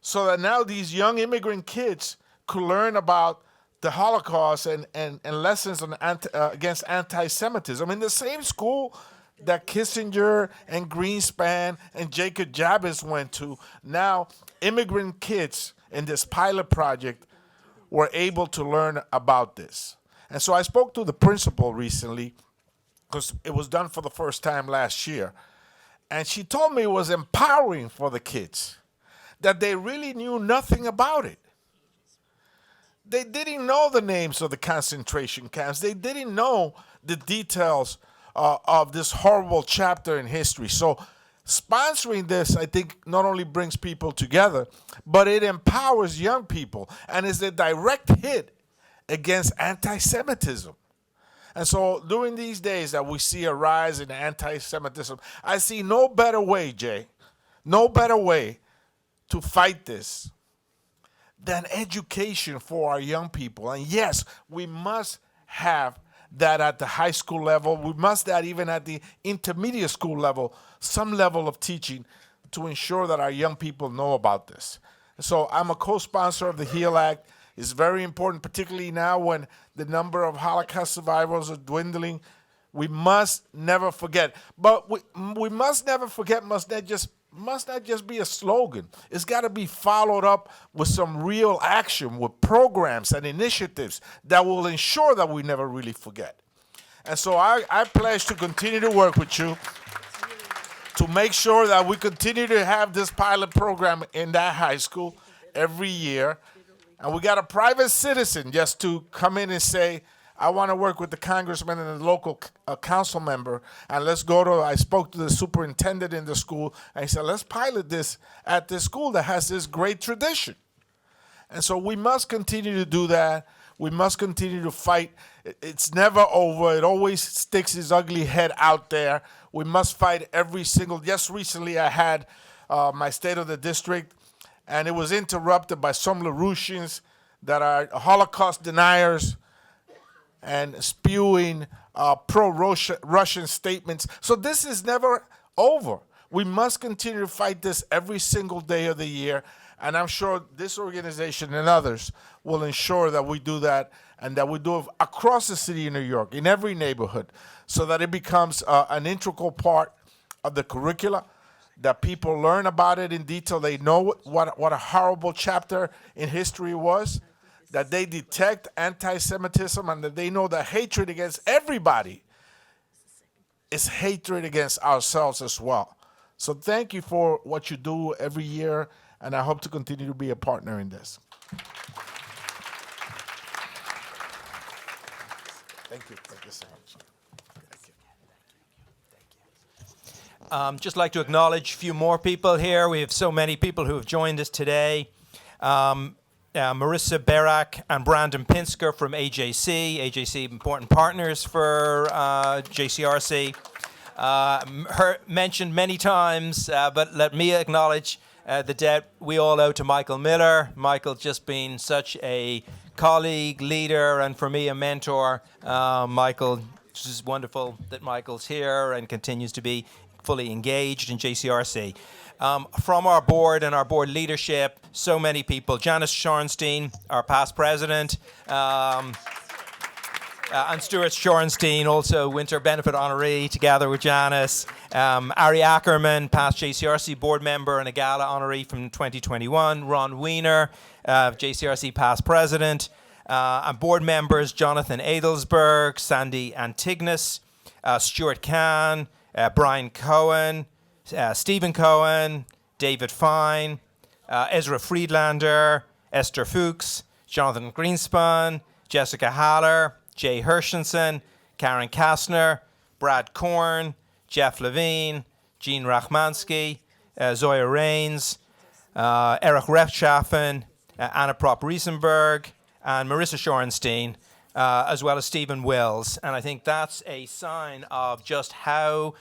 so that now these young immigrant kids could learn about the Holocaust and lessons on against anti-Semitism in the same school that Kissinger and Greenspan and Jacob Javits went to. Now, immigrant kids in this pilot project were able to learn about this. And so I spoke to the principal recently, because it was done for the first time last year. And she told me it was empowering for the kids, that they really knew nothing about it. They didn't know the names of the concentration camps. They didn't know the details of this horrible chapter in history. So sponsoring this, I think, not only brings people together, but it empowers young people and is a direct hit against anti-Semitism. And so during these days that we see a rise in anti-Semitism, I see no better way, Jay, no better way to fight this than education for our young people. And yes, we must have that at the high school level. We must that even at the intermediate school level, some level of teaching to ensure that our young people know about this. So I'm a co-sponsor of the HEAL Act. It's very important, particularly now when the number of Holocaust survivors are dwindling. We must never forget. But we must never forget must not just be a slogan. It's got to be followed up with some real action, with programs and initiatives that will ensure that we never really forget. And so I pledge to continue to work with you to make sure that we continue to have this pilot program in that high school every year. And we got a private citizen just to come in and say, I want to work with the congressman and the local council member, and let's go to, I spoke to the superintendent in the school, and he said, let's pilot this at this school that has this great tradition. And so we must continue to do that. We must continue to fight. It's never over. It always sticks its ugly head out there. We must fight every single, just recently I had my State of the District, and it was interrupted by some Larouchians that are Holocaust deniers and spewing pro-Russian statements. So this is never over. We must continue to fight this every single day of the year, and I'm sure this organization and others will ensure that we do that, and that we do it across the city of New York, in every neighborhood, so that it becomes an integral part of the curricula, that people learn about it in detail. They know what a horrible chapter in history was, that they detect anti-Semitism, and that they know that hatred against everybody is hatred against ourselves as well. So thank you for what you do every year, and I hope to continue to be a partner in this. Thank you. Thank you so much. Just like to acknowledge a few more people here. We have so many people who have joined us today. Marissa Barak and Brandon Pinsker from AJC. AJC, important partners for JCRC. mentioned many times, but let me acknowledge the debt we all owe to Michael Miller. Michael just been such a colleague, leader, and for me a mentor. Michael, it's just wonderful that Michael's here and continues to be fully engaged in JCRC. From our board and our board leadership, so many people. Janice Shorenstein, our past president, and Stuart Shorenstein, also Winter Benefit honoree, together with Janice. Ari Ackerman, past JCRC board member and a gala honoree from 2021. Ron Wiener, JCRC past president. And board members Jonathan Adelsberg, Sandy Antignas, Stuart Kahn, Brian Cohen, Stephen Cohen, David Fine, Ezra Friedlander, Esther Fuchs, Jonathan Greenspan, Jessica Haller, Jay Hershenson, Karen Kastner, Brad Korn, Jeff Levine, Jean Rachmansky, Zoya Rains, Eric Rechtschaffen, Anna Prop-Riesenberg, and Marissa Shorenstein, as well as Stephen Wills. And I think that's a sign of just how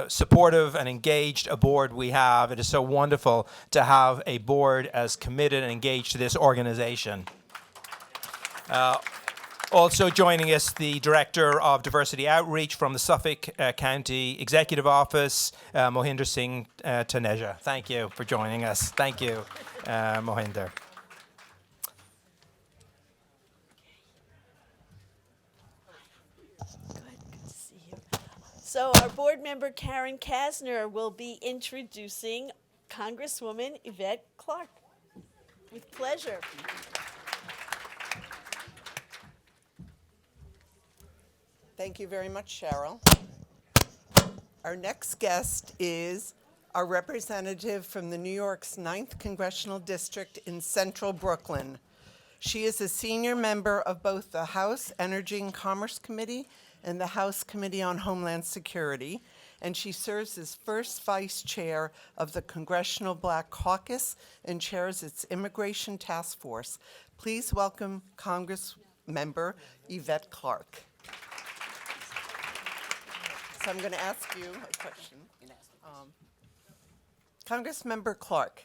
supportive and engaged a board we have. It is so wonderful to have a board as committed and engaged to this organization. Also joining us, the Director of Diversity Outreach from the Suffolk County Executive Office, Mohinder Singh Taneja. Thank you for joining us. Thank you, Mohinder. Good to see you. So our board member Karen Kasner will be introducing Congresswoman Yvette Clarke. With pleasure. Thank you very much, Cheryl. Our next guest is our representative from the New York's 9th Congressional District in Central Brooklyn. She is a senior member of both the House Energy and Commerce Committee and the House Committee on Homeland Security, and she serves as first vice chair of the Congressional Black Caucus and chairs its Immigration Task Force. Please welcome Congressmember Yvette Clarke. So I'm going to ask you a question. Congressmember Clarke,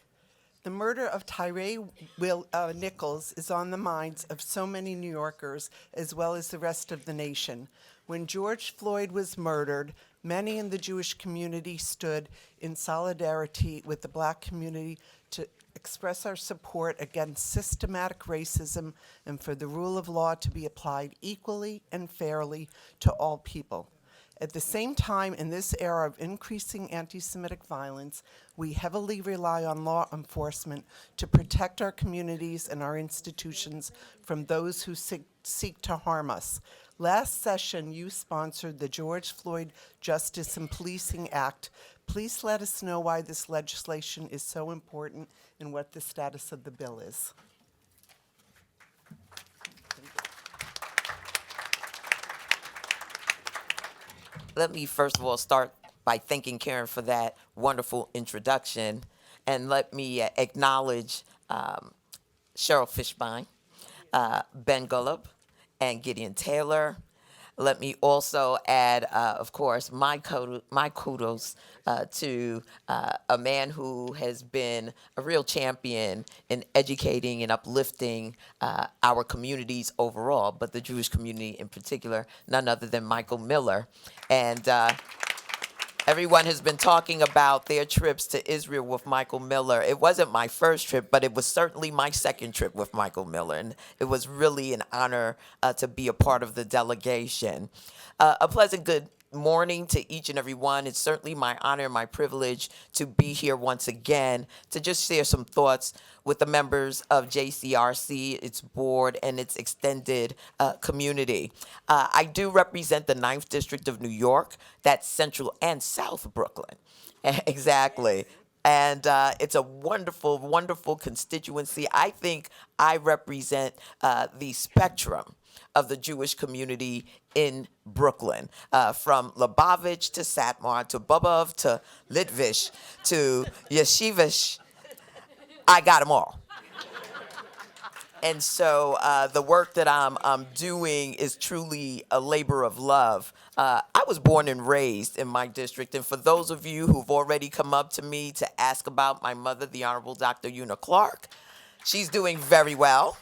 the murder of Tyree Nichols is on the minds of so many New Yorkers as well as the rest of the nation. When George Floyd was murdered, many in the Jewish community stood in solidarity with the Black community to express our support against systematic racism and for the rule of law to be applied equally and fairly to all people. At the same time, in this era of increasing anti-Semitic violence, we heavily rely on law enforcement to protect our communities and our institutions from those who seek to harm us. Last session, you sponsored the George Floyd Justice and Policing Act. Please let us know why this legislation is so important and what the status of the bill is. Let me first of all start by thanking Karen for that wonderful introduction, and let me acknowledge Cheryl Fishbein, Ben Gullub, and Gideon Taylor. Let me also add, of course, my kudos to a man who has been a real champion in educating and uplifting our communities overall, but the Jewish community in particular, none other than Michael Miller. And everyone has been talking about their trips to Israel with Michael Miller. It wasn't my first trip, but it was certainly my second trip with Michael Miller, and it was really an honor to be a part of the delegation. A pleasant good morning to each and every one. It's certainly my honor and my privilege to be here once again to just share some thoughts with the members of JCRC, its board, and its extended community. I do represent the 9th District of New York. That's Central and South Brooklyn. Exactly. And it's a wonderful, wonderful constituency. I think I represent the spectrum of the Jewish community in Brooklyn, from Lubavitch to Satmar to Bobov to Litvish to Yeshivish. I got them all. And so the work that I'm doing is truly a labor of love. I I was born and raised in my district, and for those of you who've already come up to me to ask about my mother, the Honorable Dr. Una Clark, she's doing very well,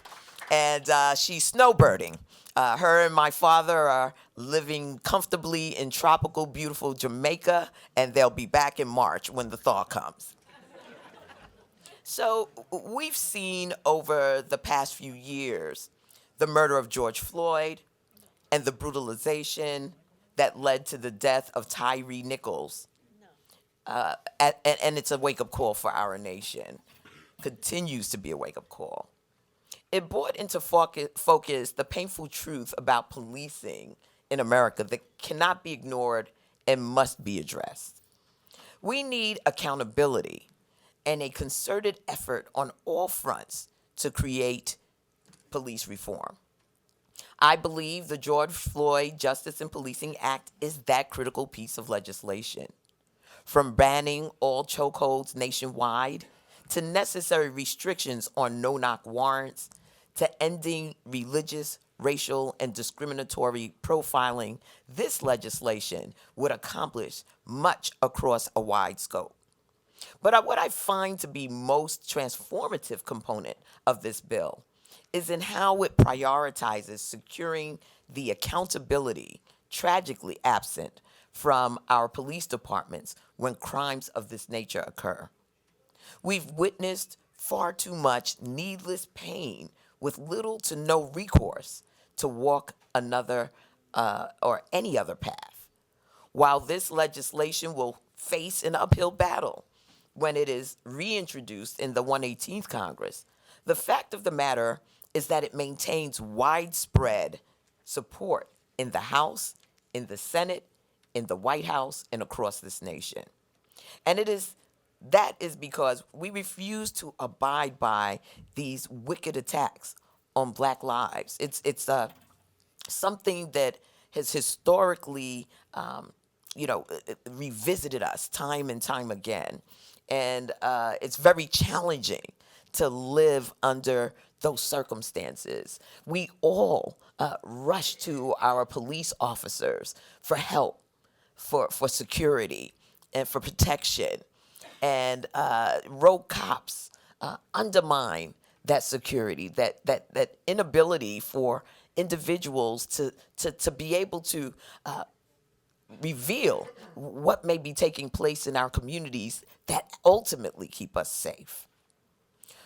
and she's snowbirding. Her and my father are living comfortably in tropical, beautiful Jamaica, and they'll be back in March when the thaw comes. So we've seen over the past few years the murder of George Floyd and the brutalization that led to the death of Tyre Nichols. And it's a wake-up call for our nation. Continues to be a wake-up call. It brought into focus the painful truth about policing in America that cannot be ignored and must be addressed. We need accountability and a concerted effort on all fronts to create police reform. I believe the George Floyd Justice and Policing Act is that critical piece of legislation. From banning all chokeholds nationwide to necessary restrictions on no-knock warrants to ending religious, racial, and discriminatory profiling, this legislation would accomplish much across a wide scope. But what I find to be most transformative component of this bill is in how it prioritizes securing the accountability, tragically absent from our police departments when crimes of this nature occur. We've witnessed far too much needless pain with little to no recourse to walk another or any other path. While this legislation will face an uphill battle when it is reintroduced in the 118th Congress, the fact of the matter is that it maintains widespread support in the House, in the Senate, in the White House, and across this nation. And that is because we refuse to abide by these wicked attacks on Black lives. It's something that has historically, revisited us time and time again. And it's very challenging to live under those circumstances. We all rush to our police officers for help, for security, and for protection. And rogue cops undermine that security, that inability for individuals to be able to reveal what may be taking place in our communities that ultimately keep us safe.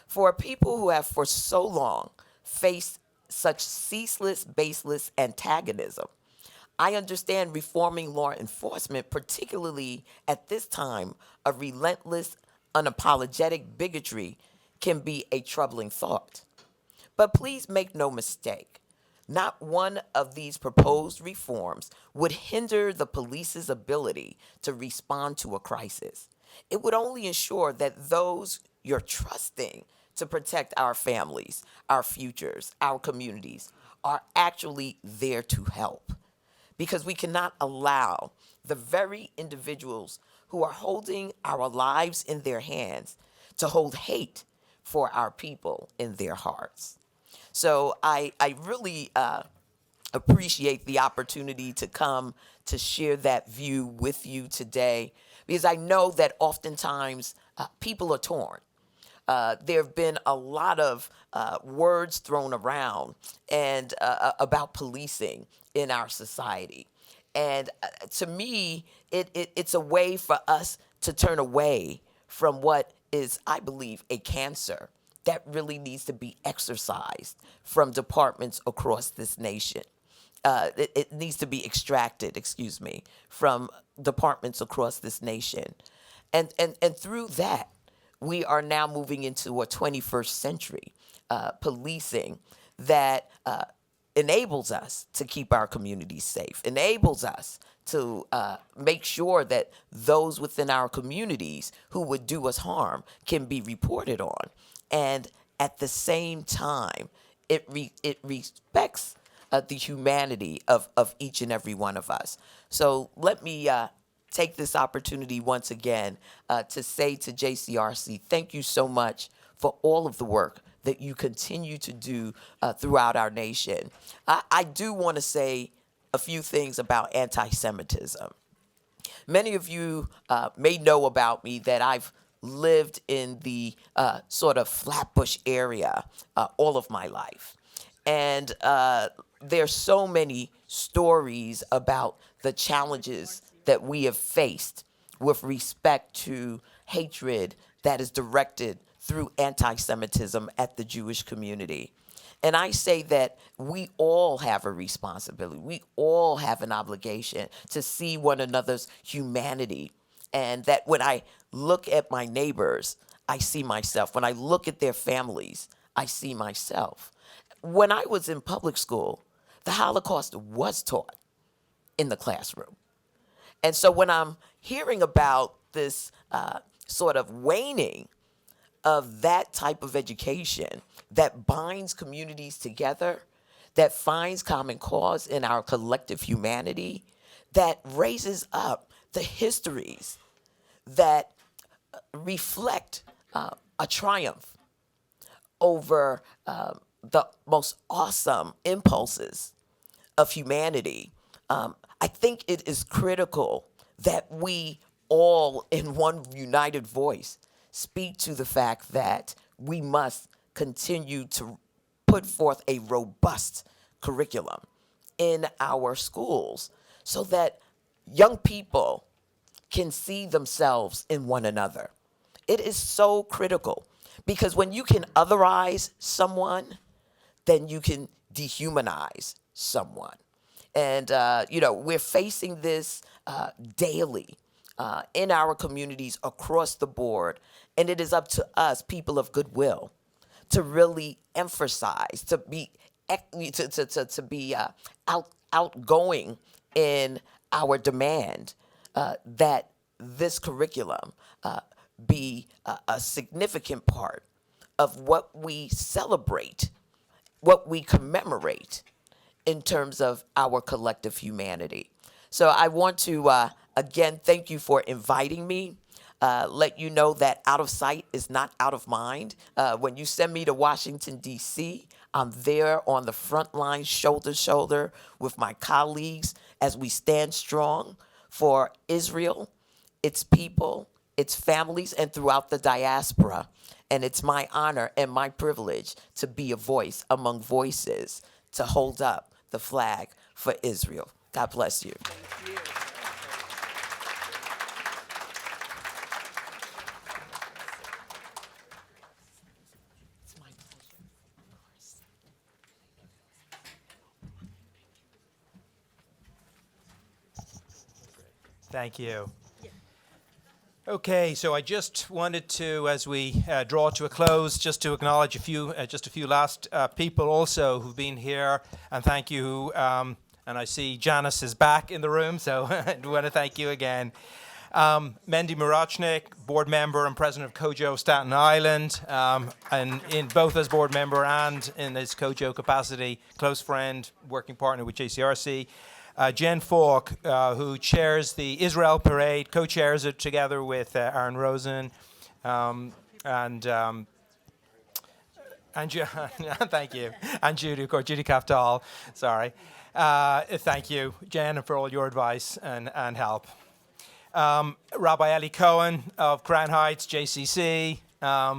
For people who have for so long faced such ceaseless, baseless antagonism, I understand reforming law enforcement, particularly at this time of relentless, unapologetic bigotry, can be a troubling thought. But please make no mistake, not one of these proposed reforms would hinder the police's ability to respond to a crisis. It would only ensure that those you're trusting to protect our families, our futures, our communities, are actually there to help. Because we cannot allow the very individuals who are holding our lives in their hands to hold hate for our people in their hearts. So I really appreciate the opportunity to come to share that view with you today, because I know that oftentimes people are torn. There have been a lot of words thrown around and about policing in our society. And to me, it's a way for us to turn away from what is, I believe, a cancer that really needs to be exorcised from departments across this nation. It needs to be extracted, from departments across this nation. And through that, we are now moving into a 21st century policing that enables us to keep our communities safe, enables us to make sure that those within our communities who would do us harm can be reported on. And at the same time, it respects the humanity of each and every one of us. So let me take this opportunity once again to say to JCRC, thank you so much for all of the work that you continue to do throughout our nation. I do want to say a few things about anti-Semitism. Many of you may know about me that I've lived in the sort of Flatbush area all of my life. And there's so many stories about the challenges that we have faced with respect to hatred that is directed through anti-Semitism at the Jewish community. And I say that we all have a responsibility. We all have an obligation to see one another's humanity. And that when I look at my neighbors, I see myself. When I look at their families, I see myself. When I was in public school, the Holocaust was taught in the classroom. And so when I'm hearing about this sort of waning of that type of education that binds communities together, that finds common cause in our collective humanity, that raises up the histories that reflect a triumph over the most awesome impulses of humanity, I think it is critical that we all, in one united voice, speak to the fact that we must continue to put forth a robust curriculum in our schools so that young people can see themselves in one another. It is so critical because when you can otherize someone, then you can dehumanize someone. And, we're facing this daily in our communities across the board. And it is up to us, people of goodwill, to really emphasize, to be outgoing in our demand that this curriculum be a significant part of what we celebrate, what we commemorate in terms of our collective humanity. So I want to, again, thank you for inviting me. Let you know that out of sight is not out of mind. When you send me to Washington, D.C., I'm there on the front line, shoulder to shoulder with my colleagues as we stand strong for Israel, its people, its families, and throughout the diaspora. And it's my honor and my privilege to be a voice among voices, to hold up the flag for Israel. God bless you. Thank you. Thank you. Okay, so I just wanted to, as we draw to a close, just to acknowledge a few last people also who've been here, and thank you. And I see Janice is back in the room, so I want to thank you again. Mendy Murachnik, board member and president of COJO Staten Island, and in both as board member and in his COJO capacity, close friend, working partner with JCRC. Jen Falk, who chairs the Israel Parade, co-chairs it together with Aaron Rosen, and thank you, and Judy, of course, Judy Kaftal, sorry. Thank you, Jen, for all your advice and help. Rabbi Eli Cohen of Crown Heights, JCC,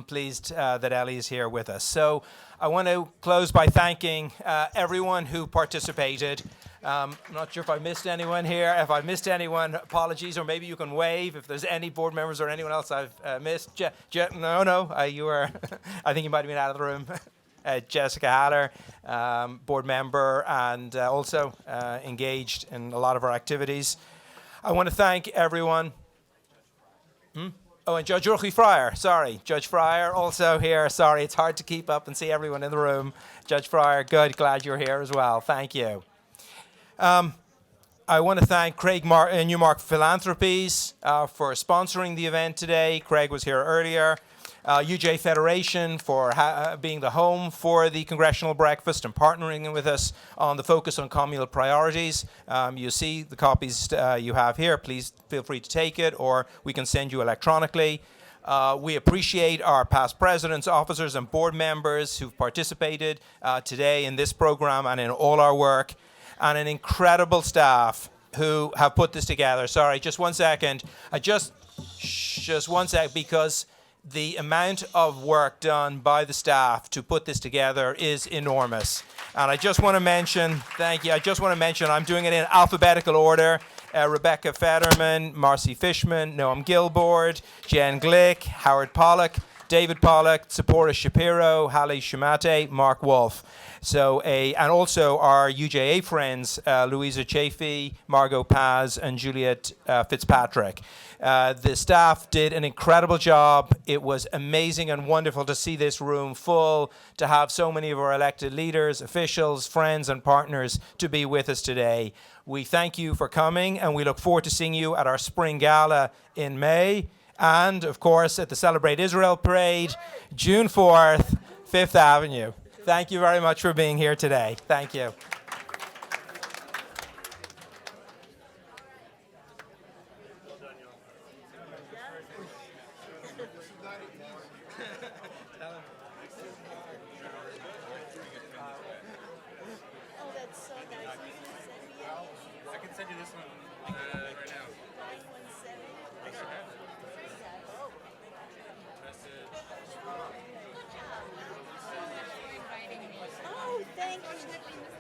pleased that Eli is here with us. So I want to close by thanking everyone who participated. I'm not sure if I missed anyone here. If I missed anyone, apologies, or maybe you can wave if there's any board members or anyone else I've missed. You were, I think you might have been out of the room. Jessica Haller, board member, and also engaged in a lot of our activities. I want to thank everyone. Oh, and Judge Urchi Fryer, sorry. Judge Fryer also here. Sorry, it's hard to keep up and see everyone in the room. Judge Fryer, good, glad you're here as well. Thank you. I want to thank Craig Newmark Philanthropies for sponsoring the event today. Craig was here earlier. UJ Federation for being the home for the Congressional Breakfast and partnering with us on the focus on communal priorities. You see the copies you have here. Please feel free to take it, or we can send you electronically. We appreciate our past presidents, officers, and board members who've participated today in this program and in all our work. and an incredible staff who have put this together. Sorry, just 1 second. Just 1 sec, because the amount of work done by the staff to put this together is enormous. And I just want to mention, thank you, I just want to mention, I'm doing it in alphabetical order. Rebecca Fetterman, Marcy Fishman, Noam Gilboard, Jen Glick, Howard Pollack, David Pollack, Tzipora Shapiro, Hallie Shumate, Mark Wolf. So, and also our UJA friends, Louisa Chafee, Margot Paz, and Juliet Fitzpatrick. The staff did an incredible job. It was amazing and wonderful to see this room full, to have so many of our elected leaders, officials, friends, and partners to be with us today. We thank you for coming, and we look forward to seeing you at our spring gala in May, and of course at the Celebrate Israel Parade, June 4th, 5th Avenue. Thank you very much for being here today. Thank you. Oh, that's so nice. Are you gonna send me it? I can send you this one right now. 917. Oh, thank you.